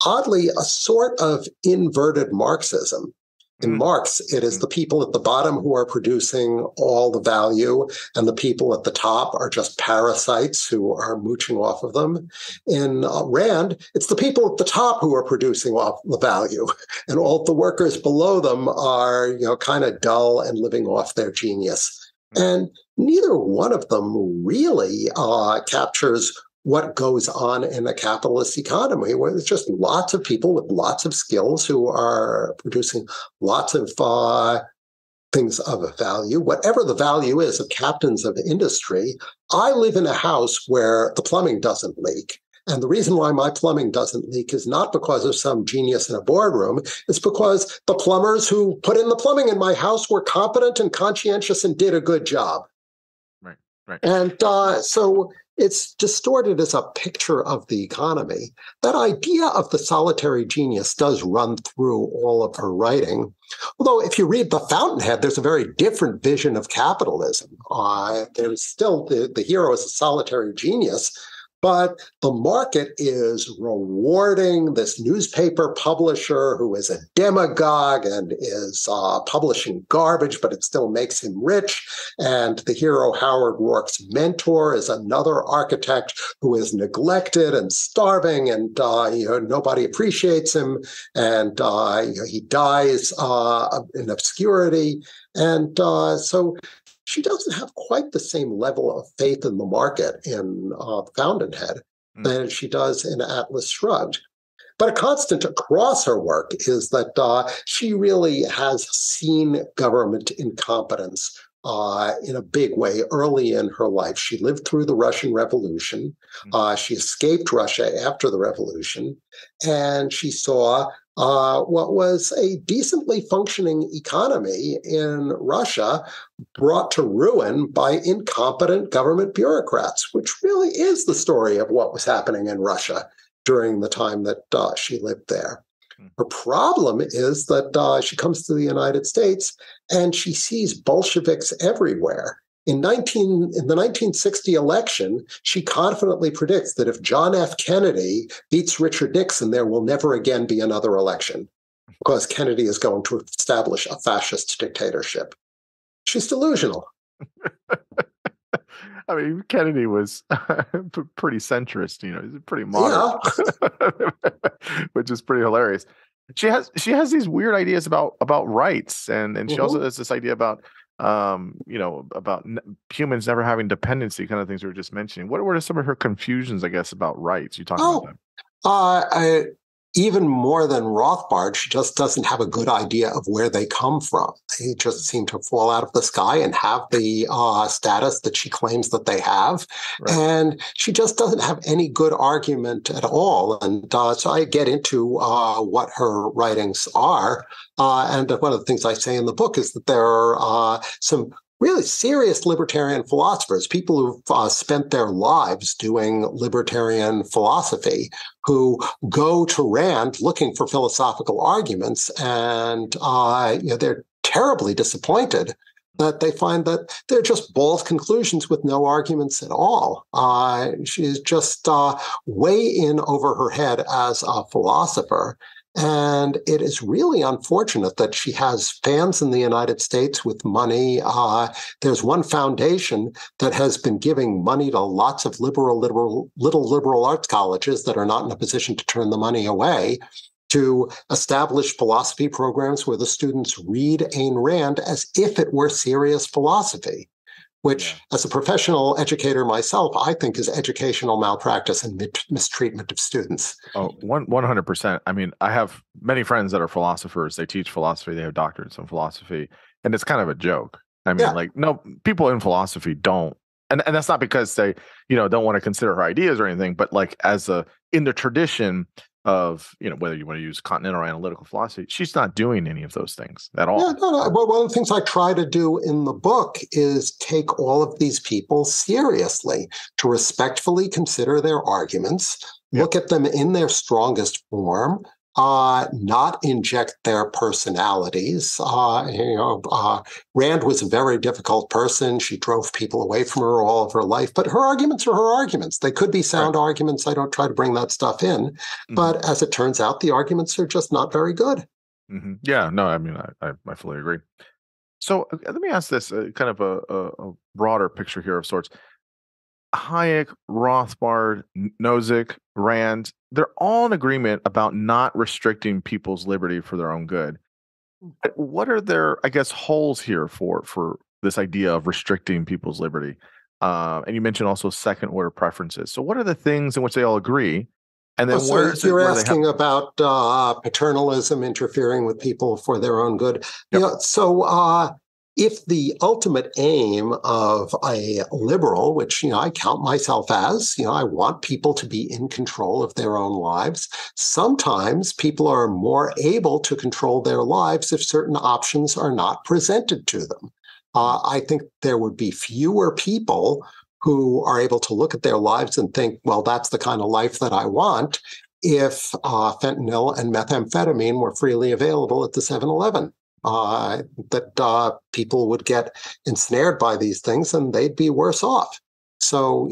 oddly a sort of inverted Marxism. In Marx, it is the people at the bottom who are producing all the value, and the people at the top are just parasites who are mooching off of them. In Rand, it's the people at the top who are producing off the value, and all the workers below them are, kind of dull and living off their genius. And neither one of them really captures what goes on in a capitalist economy, where there's just lots of people with lots of skills who are producing lots of things of value, whatever the value is of captains of industry. I live in a house where the plumbing doesn't leak. And the reason why my plumbing doesn't leak is not because of some genius in a boardroom. It's because the plumbers who put in the plumbing in my house were competent and conscientious and did a good job. Right. And so it's distorted as a picture of the economy. That idea of the solitary genius does run through all of her writing. Although if you read The Fountainhead, there's a very different vision of capitalism. There's still the hero is a solitary genius, but the market is rewarding this newspaper publisher who is a demagogue and is publishing garbage, but it still makes him rich. And the hero Howard Rourke's mentor is another architect who is neglected and starving, and nobody appreciates him. And he dies in obscurity. And so she doesn't have quite the same level of faith in the market in Fountainhead than she does in Atlas Shrugged. But a constant across her work is that she really has seen government incompetence in a big way early in her life. She lived through the Russian Revolution. She escaped Russia after the revolution, and she saw what was a decently functioning economy in Russia brought to ruin by incompetent government bureaucrats, which really is the story of what was happening in Russia during the time that she lived there. Her problem is that she comes to the United States and she sees Bolsheviks everywhere. In the 1960 election, she confidently predicts that if John F. Kennedy beats Richard Nixon, there will never again be another election because Kennedy is going to establish a fascist dictatorship. She's delusional. I mean, Kennedy was pretty centrist, he's pretty moderate, which is pretty hilarious. She has these weird ideas about rights, and she also has this idea about about humans never having dependency, kind of things we were just mentioning. What were some of her confusions, I guess, about rights? You talk about that. Even more than Rothbard, she just doesn't have a good idea of where they come from. They just seem to fall out of the sky and have the status that she claims that they have. Right. And she just doesn't have any good argument at all. And so I get into what her writings are. And one of the things I say in the book is that there are some really serious libertarian philosophers, people who've spent their lives doing libertarian philosophy, who go to Rand looking for philosophical arguments, and they're terribly disappointed that they find that they're just bald conclusions with no arguments at all. She's just way in over her head as a philosopher. And it is really unfortunate that she has fans in the United States with money. There's one foundation that has been giving money to lots of little liberal arts colleges that are not in a position to turn the money away, to establish philosophy programs where the students read Ayn Rand as if it were serious philosophy, which, as a professional educator myself, I think is educational malpractice and mistreatment of students. Oh, 100%. I mean, I have many friends that are philosophers. They teach philosophy. They have doctorates in philosophy. And it's kind of a joke. I mean, no, people in philosophy don't. And that's not because they, don't want to consider her ideas or anything, but in the tradition of, whether you want to use continental or analytical philosophy, she's not doing any of those things at all. Yeah, no. Well, one of the things I try to do in the book is take all of these people seriously, to respectfully consider their arguments, look at them in their strongest form, not inject their personalities. Rand was a very difficult person. She drove people away from her all of her life, but her arguments are her arguments. They could be sound arguments. I don't try to bring that stuff in, but as it turns out, the arguments are just not very good. Yeah, no, I mean, I fully agree. So let me ask this, kind of a broader picture here of sorts. Hayek, Rothbard, Nozick, Rand, they're all in agreement about not restricting people's liberty for their own good. What are their, I guess, holes here for this idea of restricting people's liberty? And you mentioned also second order preferences. So what are the things in which they all agree? And then you're asking about paternalism interfering with people for their own good. Yep. If the ultimate aim of a liberal, which I count myself as, I want people to be in control of their own lives. Sometimes people are more able to control their lives if certain options are not presented to them. I think there would be fewer people who are able to look at their lives and think, well, that's the kind of life that I want, if fentanyl and methamphetamine were freely available at the 7-Eleven. That people would get ensnared by these things and they'd be worse off. So,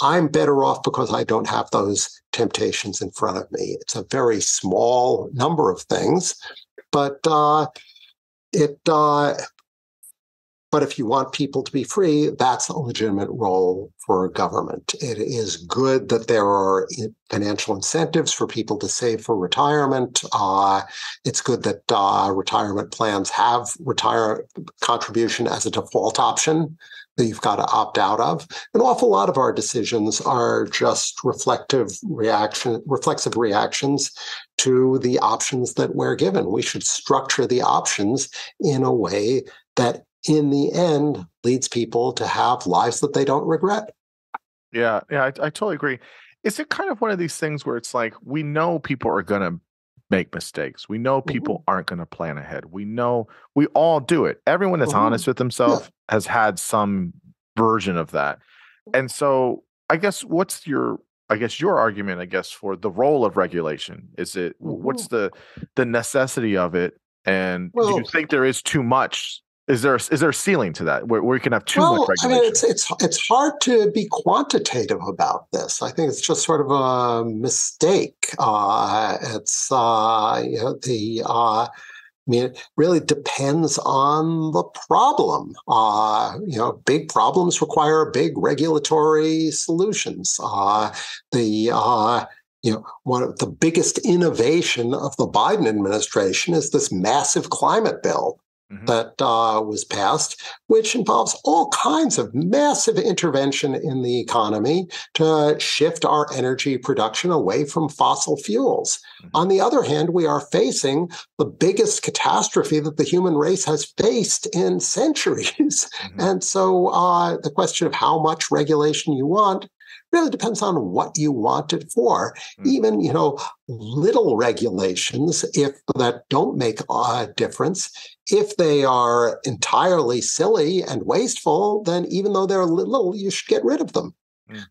I'm better off because I don't have those temptations in front of me. It's a very small number of things, but if you want people to be free, that's a legitimate role for government. It is good that there are financial incentives for people to save for retirement. It's good that retirement plans have retire contribution as a default option that you've got to opt out of. An awful lot of our decisions are just reflexive reactions to the options that we're given. We should structure the options in a way that in the end leads people to have lives that they don't regret. Yeah, I totally agree. Is it kind of one of these things where it's like we know people are going to make mistakes. We know people aren't going to plan ahead. We know we all do it. Everyone that's honest with himself has had some version of that. And so I guess your argument, I guess, for the role of regulation? Is it what's the necessity of it? And do you think there is too much? Is there a ceiling to that where you can have too much regulation? I mean, it's hard to be quantitative about this. I think it's just sort of a mistake. I mean, it really depends on the problem. Big problems require big regulatory solutions. One of the biggest innovation of the Biden administration is this massive climate bill that was passed, which involves all kinds of massive intervention in the economy to shift our energy production away from fossil fuels. On the other hand, we are facing the biggest catastrophe that the human race has faced in centuries. And so the question of how much regulation you want really depends on what you want it for. Even, little regulations, if that don't make a difference, if they are entirely silly and wasteful, then even though they're little, you should get rid of them.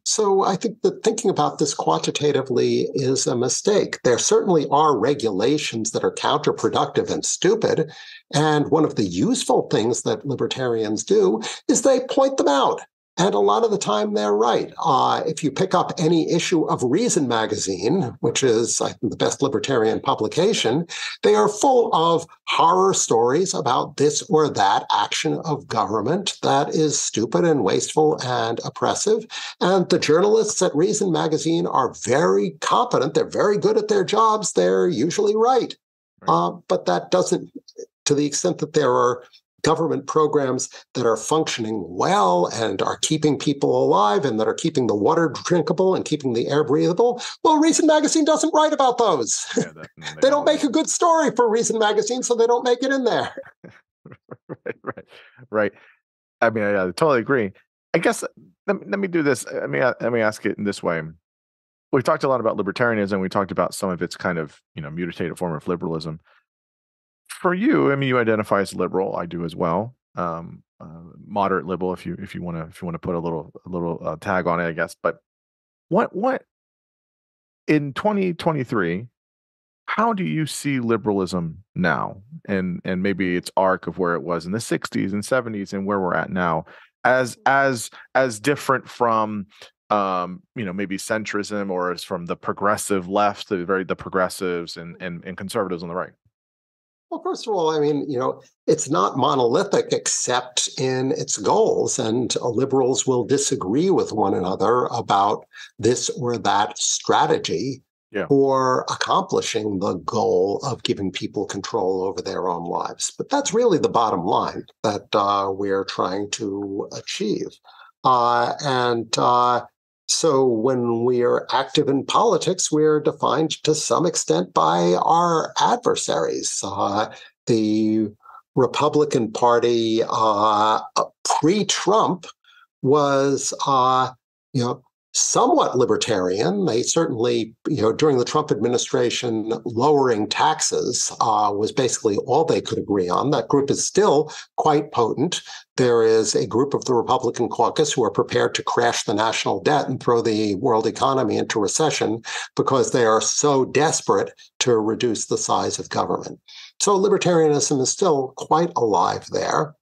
So I think that thinking about this quantitatively is a mistake. There certainly are regulations that are counterproductive and stupid. And one of the useful things that libertarians do is they point them out. And a lot of the time, they're right. If you pick up any issue of Reason magazine, which is, I think, the best libertarian publication, they are full of horror stories about this or that action of government that is stupid and wasteful and oppressive. And the journalists at Reason magazine are very competent. They're very good at their jobs. They're usually right. But that doesn't, to the extent that there are government programs that are functioning well and are keeping people alive and that are keeping the water drinkable and keeping the air breathable, well, Reason magazine doesn't write about those. They don't make a good story for Reason magazine, so they don't make it in there. Right. I mean, I totally agree. I guess let me do this. Let me ask it in this way. We talked a lot about libertarianism. We talked about some of its kind of mutated form of liberalism. For you, I mean, you identify as liberal. I do as well. Moderate liberal, if you want to put a little tag on it, I guess. But what in 2023? How do you see liberalism now, and maybe its arc of where it was in the 60s and 70s, and where we're at now, as different from maybe centrism, or as from the progressive left, the progressives and conservatives on the right? Well, first of all, I mean, it's not monolithic except in its goals, and liberals will disagree with one another about this or that strategy for accomplishing the goal of giving people control over their own lives. But that's really the bottom line that we're trying to achieve. So when we are active in politics, we're defined to some extent by our adversaries. The Republican Party pre-Trump was, somewhat libertarian. They certainly, during the Trump administration, lowering taxes was basically all they could agree on. That group is still quite potent. There is a group of the Republican caucus who are prepared to crash the national debt and throw the world economy into recession because they are so desperate to reduce the size of government. So libertarianism is still quite alive there.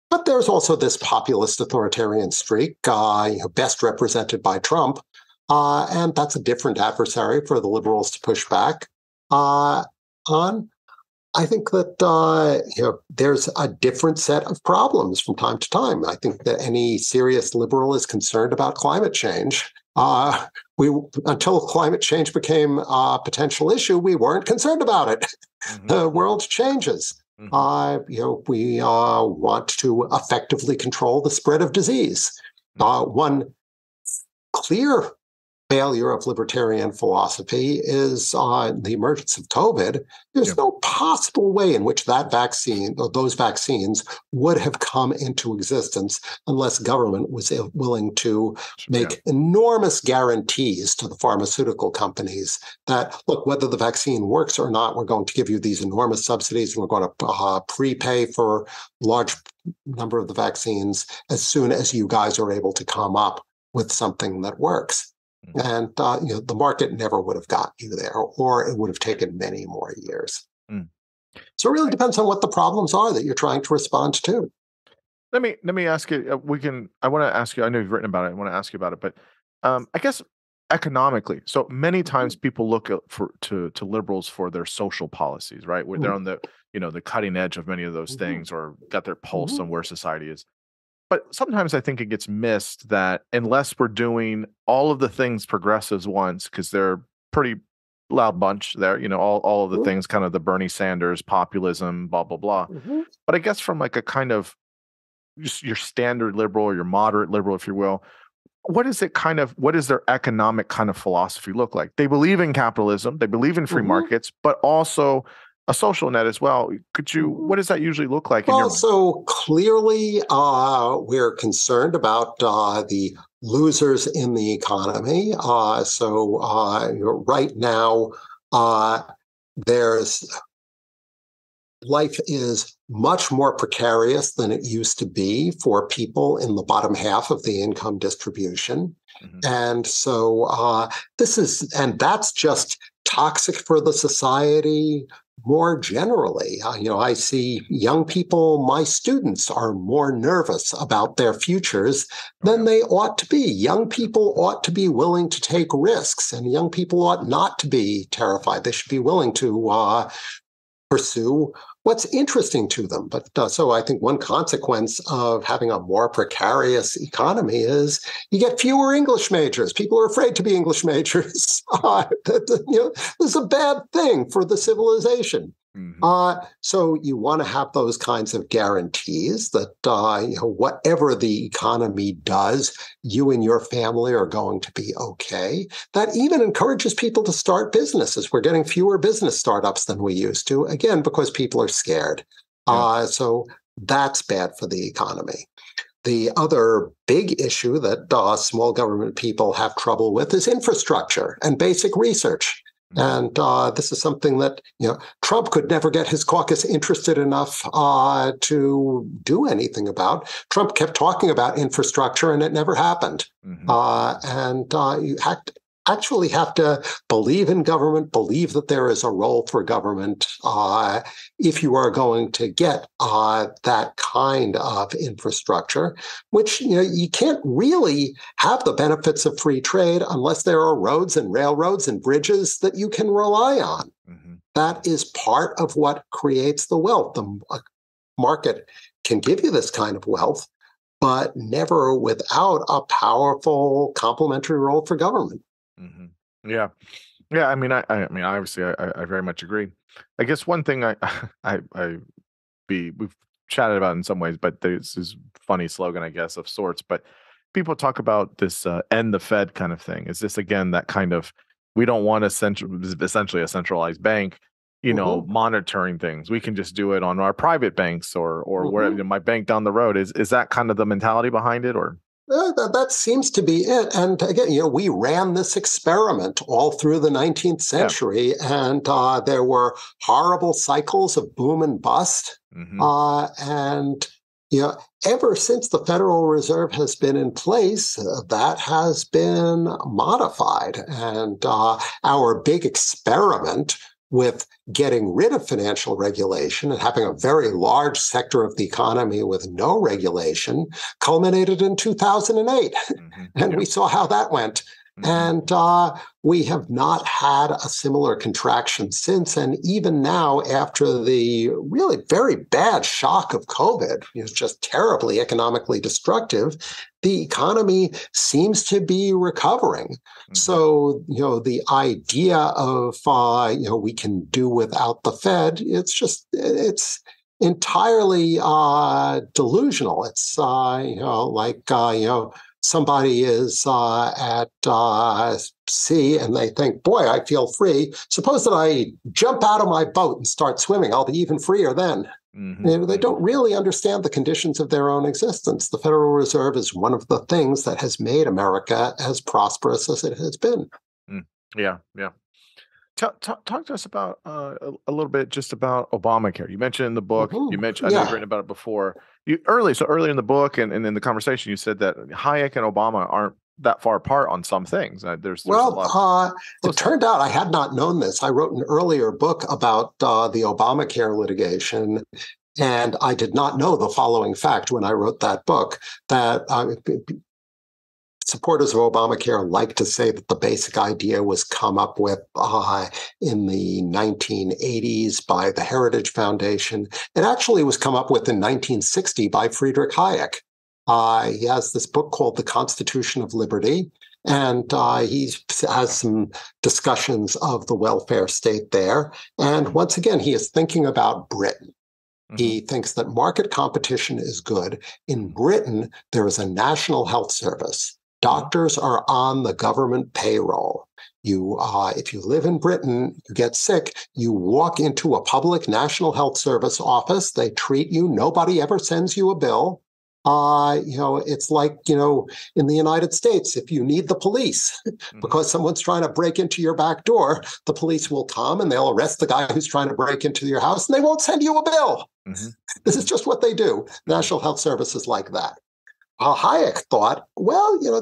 But there's also this populist authoritarian streak, best represented by Trump, and that's a different adversary for the liberals to push back on. I think that there's a different set of problems from time to time. I think that any serious liberal is concerned about climate change. Until climate change became a potential issue, we weren't concerned about it. The world changes. We want to effectively control the spread of disease. One clear failure of libertarian philosophy is the emergence of COVID. There's no possible way in which that vaccine or those vaccines would have come into existence unless government was willing to make enormous guarantees to the pharmaceutical companies that, look, whether the vaccine works or not, we're going to give you these enormous subsidies and we're going to prepay for large number of the vaccines as soon as you guys are able to come up with something that works. And the market never would have got you there, or it would have taken many more years. So it really depends on what the problems are that you're trying to respond to. Let me ask you. I want to ask you. I know you've written about it. I want to ask you about it, but I guess economically. So many times people look to liberals for their social policies, right? Where they're on the the cutting edge of many of those things, or got their pulse on where society is. But sometimes I think it gets missed that unless we're doing all of the things progressives wants, because they're a pretty loud bunch there, all of the things, kind of the Bernie Sanders populism, blah, blah, blah. But I guess from like a kind of just your standard liberal or your moderate liberal, if you will, what is their economic kind of philosophy look like? They believe in capitalism, they believe in free markets, but also a social net as well. What does that usually look like in your mind? So clearly we're concerned about the losers in the economy. Right now, life is much more precarious than it used to be for people in the bottom half of the income distribution. And so that's just toxic for the society. More generally, I see young people, my students, are more nervous about their futures than they ought to be. Young people ought to be willing to take risks, and young people ought not to be terrified. They should be willing to pursue what's interesting to them. But so I think one consequence of having a more precarious economy is you get fewer English majors. People are afraid to be English majors. This is a bad thing for the civilization. So you want to have those kinds of guarantees that whatever the economy does, you and your family are going to be okay. That even encourages people to start businesses. We're getting fewer business startups than we used to, again, because people are scared. So that's bad for the economy. The other big issue that small government people have trouble with is infrastructure and basic research. And this is something that Trump could never get his caucus interested enough to do anything about. Trump kept talking about infrastructure, and it never happened. You actually have to believe in government, believe that there is a role for government if you are going to get that kind of infrastructure, which you can't really have the benefits of free trade unless there are roads and railroads and bridges that you can rely on. That is part of what creates the wealth. The market can give you this kind of wealth, but never without a powerful complementary role for government. Yeah. I mean, obviously, I very much agree. I guess one thing we've chatted about in some ways, but this is funny slogan, I guess, of sorts. But people talk about this end the Fed kind of thing. Is this again that kind of we don't want essentially a centralized bank, monitoring things? We can just do it on our private banks or wherever my bank down the road. Is that kind of the mentality behind it, or? That seems to be it. And again, we ran this experiment all through the 19th century, and there were horrible cycles of boom and bust. And ever since the Federal Reserve has been in place, that has been modified. And our big experiment with getting rid of financial regulation and having a very large sector of the economy with no regulation culminated in 2008. And we saw how that went. And we have not had a similar contraction since. And even now, after the really very bad shock of COVID, just terribly economically destructive, the economy seems to be recovering. So, the idea of, we can do without the Fed, it's entirely delusional. It's, somebody is at sea and they think, boy, I feel free. Suppose that I jump out of my boat and start swimming. I'll be even freer then. They don't really understand the conditions of their own existence. The Federal Reserve is one of the things that has made America as prosperous as it has been. Yeah. Talk to us about a little bit just about Obamacare. You mentioned in the book, you mentioned, I know you've written about it before. Early in the book and in the conversation, you said that Hayek and Obama aren't that far apart on some things. There's a lot. It turned out I had not known this. I wrote an earlier book about the Obamacare litigation, and I did not know the following fact when I wrote that book, that supporters of Obamacare like to say that the basic idea was come up with in the 1980s by the Heritage Foundation. It actually was come up with in 1960 by Friedrich Hayek. He has this book called The Constitution of Liberty, and he has some discussions of the welfare state there. And once again, he is thinking about Britain. He thinks that market competition is good. In Britain, there is a national health service. Doctors are on the government payroll. If you live in Britain, you get sick, you walk into a public national health service office, they treat you, nobody ever sends you a bill. It's like, in the United States, if you need the police because someone's trying to break into your back door, the police will come and they'll arrest the guy who's trying to break into your house and they won't send you a bill. This is just what they do. National health service is like that. Hayek thought, well, you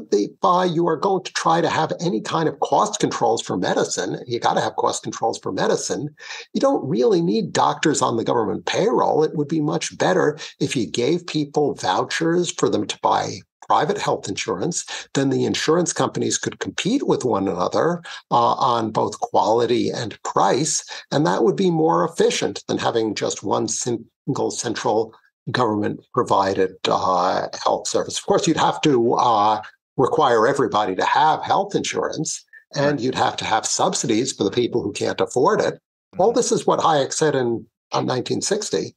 are going to try to have any kind of cost controls for medicine. You got to have cost controls for medicine. You don't really need doctors on the government payroll. It would be much better if you gave people vouchers for them to buy private health insurance. Then the insurance companies could compete with one another on both quality and price. And that would be more efficient than having just one single central government-provided health service. Of course, you'd have to require everybody to have health insurance, and you'd have to have subsidies for the people who can't afford it. All this is what Hayek said in 1960.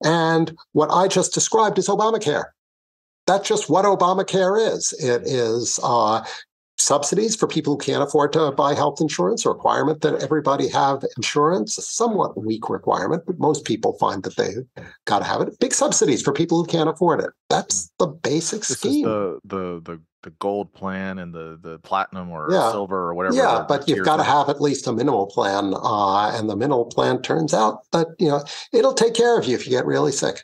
And what I just described is Obamacare. That's just what Obamacare is. It is subsidies for people who can't afford to buy health insurance, a requirement that everybody have insurance, a somewhat weak requirement, but most people find that they got to have it. Big subsidies for people who can't afford it. That's the basic scheme. This is the gold plan and the platinum or silver or whatever. Yeah, but you've got to have at least a minimal plan, and the minimal plan turns out that it'll take care of you if you get really sick.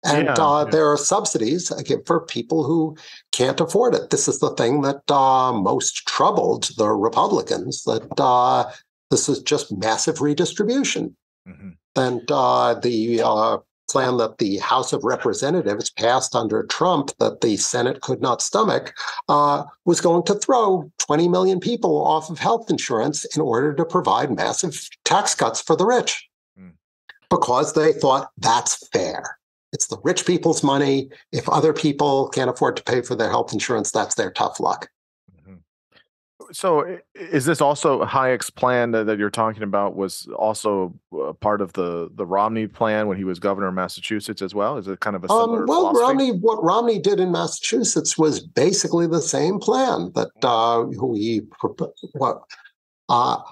And there are subsidies for people who can't afford it. This is the thing that most troubled the Republicans, that this is just massive redistribution. And the plan that the House of Representatives passed under Trump that the Senate could not stomach was going to throw 20 million people off of health insurance in order to provide massive tax cuts for the rich, because they thought that's fair. It's the rich people's money. If other people can't afford to pay for their health insurance, that's their tough luck. So is this also Hayek's plan that you're talking about was also part of the Romney plan when he was governor of Massachusetts as well? Is it kind of a similar philosophy? What Romney did in Massachusetts was basically the same plan that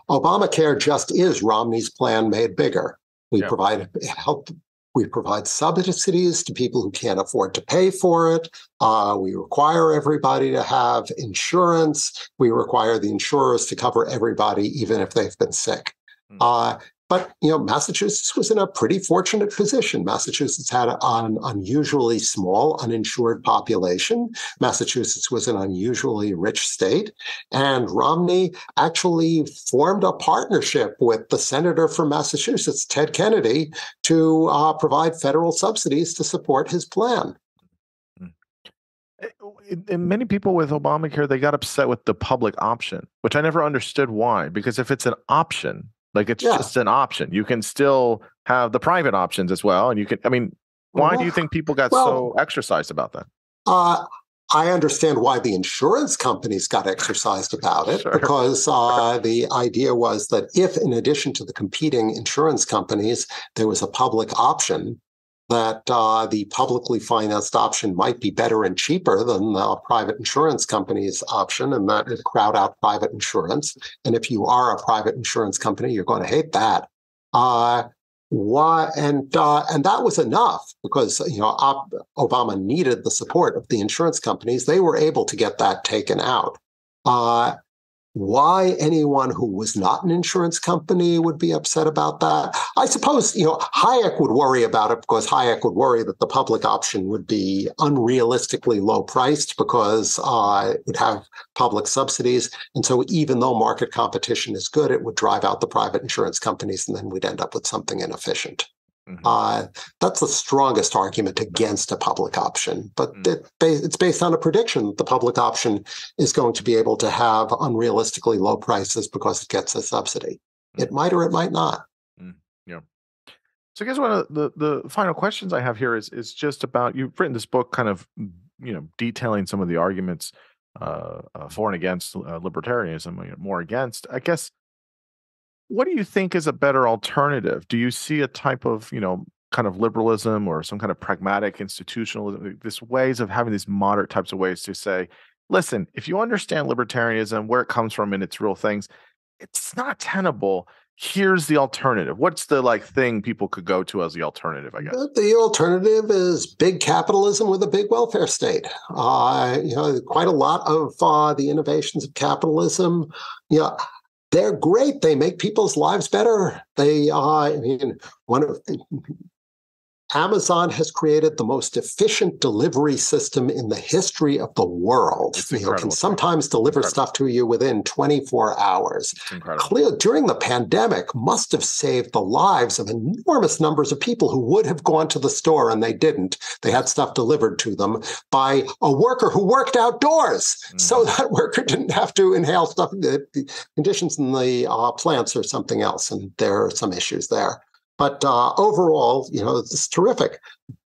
Obamacare just is Romney's plan made bigger. We provide help. We provide subsidies to people who can't afford to pay for it. We require everybody to have insurance. We require the insurers to cover everybody, even if they've been sick. But Massachusetts was in a pretty fortunate position. Massachusetts had an unusually small uninsured population. Massachusetts was an unusually rich state. And Romney actually formed a partnership with the senator from Massachusetts, Ted Kennedy, to provide federal subsidies to support his plan. And many people with Obamacare, they got upset with the public option, which I never understood why. Because if it's an option, like it's just an option, you can still have the private options as well. And you can, why do you think people got so exercised about that? I understand why the insurance companies got exercised about it, because the idea was that if, in addition to the competing insurance companies, there was a public option, that the publicly financed option might be better and cheaper than the private insurance company's option, and that would crowd out private insurance. And if you are a private insurance company, you're going to hate that. And that was enough because Obama needed the support of the insurance companies. They were able to get that taken out. Why anyone who was not an insurance company would be upset about that? I suppose, Hayek would worry about it because Hayek would worry that the public option would be unrealistically low priced because it would have public subsidies. And so even though market competition is good, it would drive out the private insurance companies and then we'd end up with something inefficient. Mm-hmm. That's the strongest argument against a public option, but it's based on a prediction that the public option is going to be able to have unrealistically low prices because it gets a subsidy. It might or it might not. Yeah. So I guess one of the final questions I have here is just about, you've written this book kind of, detailing some of the arguments for and against libertarianism, more against, I guess. What do you think is a better alternative? Do you see a type of, kind of liberalism or some kind of pragmatic institutionalism, this ways of having these moderate types of ways to say, listen, if you understand libertarianism, where it comes from and its real things, it's not tenable. Here's the alternative. What's the thing people could go to as the alternative, I guess? The alternative is big capitalism with a big welfare state. Quite a lot of the innovations of capitalism, they're great. They make people's lives better. Amazon has created the most efficient delivery system in the history of the world. Can sometimes deliver stuff to you within 24 hours. Clearly, during the pandemic, must have saved the lives of enormous numbers of people who would have gone to the store and they didn't. They had stuff delivered to them by a worker who worked outdoors. So that worker didn't have to inhale stuff. The conditions in the plants or something else, and there are some issues there. But overall, it's terrific.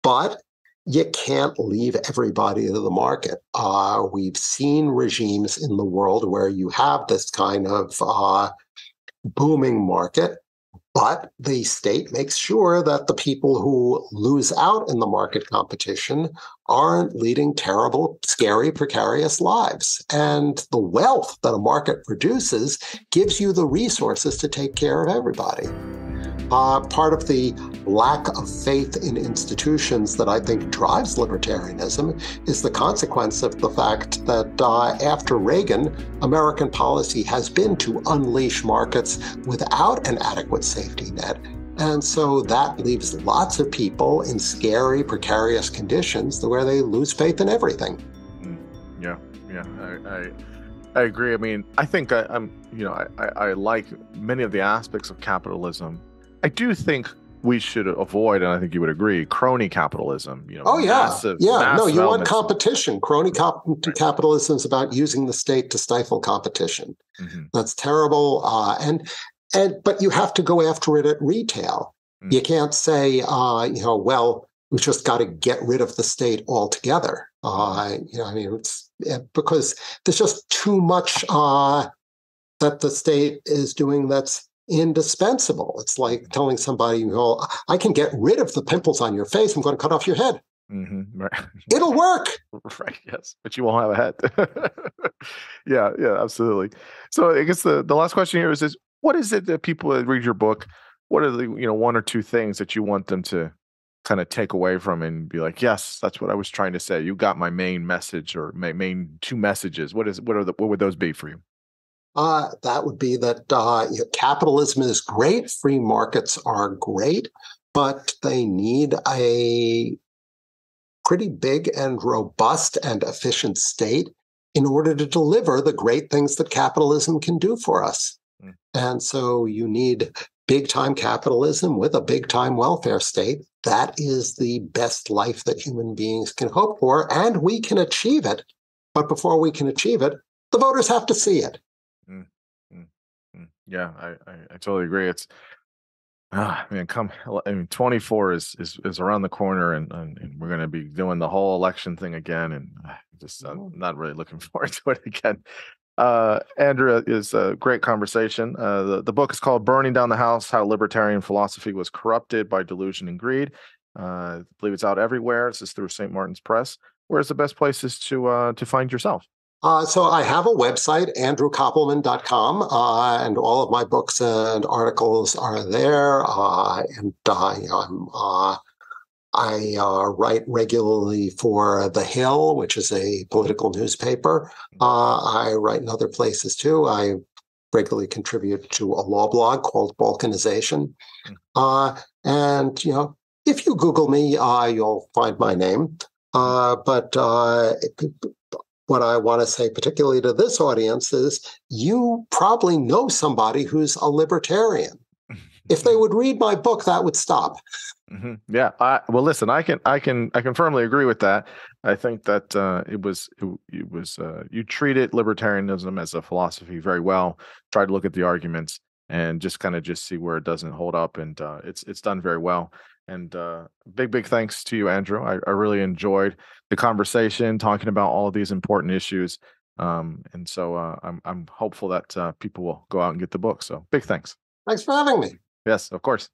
But you can't leave everybody to the market. We've seen regimes in the world where you have this kind of booming market, but the state makes sure that the people who lose out in the market competition aren't leading terrible, scary, precarious lives. And the wealth that a market produces gives you the resources to take care of everybody. Part of the lack of faith in institutions that I think drives libertarianism is the consequence of the fact that after Reagan, American policy has been to unleash markets without an adequate safety net. And so that leaves lots of people in scary, precarious conditions where they lose faith in everything. Yeah, I agree. I mean, I think I like many of the aspects of capitalism. I do think we should avoid, and I think you would agree, crony capitalism. Massive you elements. want competition. Crony capitalism is about using the state to stifle competition. Mm-hmm. That's terrible. But you have to go after it at retail. Mm-hmm. You can't say, we've just got to get rid of the state altogether. Because there's just too much that the state is doing that's indispensable. It's like telling somebody, I can get rid of the pimples on your face. I'm going to cut off your head. Mm-hmm. Right. It'll work. Right. Yes. But you won't have a head. Yeah, absolutely. So I guess the last question here is what is it that people that read your book, what are the, one or two things that you want them to kind of take away from and be like, yes, that's what I was trying to say. You got my main message or my main two messages. What would those be for you? That would be that capitalism is great, free markets are great, but they need a pretty big and robust and efficient state in order to deliver the great things that capitalism can do for us. Mm. And so you need big-time capitalism with a big-time welfare state. That is the best life that human beings can hope for, and we can achieve it. But before we can achieve it, the voters have to see it. Yeah, I totally agree. It's 24 is around the corner, and we're going to be doing the whole election thing again, and just not really looking forward to it again. Andrew, is a great conversation. The book is called "Burning Down the House: How Libertarian Philosophy Was Corrupted by Delusion and Greed." I believe it's out everywhere. It's just through St. Martin's Press. Where's the best places to find yourself? So I have a website, andrewkoppelman.com, and all of my books and articles are there. I write regularly for The Hill, which is a political newspaper. I write in other places too. I regularly contribute to a law blog called Balkanization. And, if you Google me, you'll find my name. But what I want to say, particularly to this audience, is you probably know somebody who's a libertarian. If they would read my book, that would stop. Mm-hmm. Yeah. Well, listen, I can firmly agree with that. I think that you treated libertarianism as a philosophy very well. Tried to look at the arguments and just see where it doesn't hold up, and it's done very well. And big thanks to you, Andrew. I really enjoyed the conversation, talking about all of these important issues. And so I'm hopeful that people will go out and get the book. So big thanks. Thanks for having me. Yes, of course.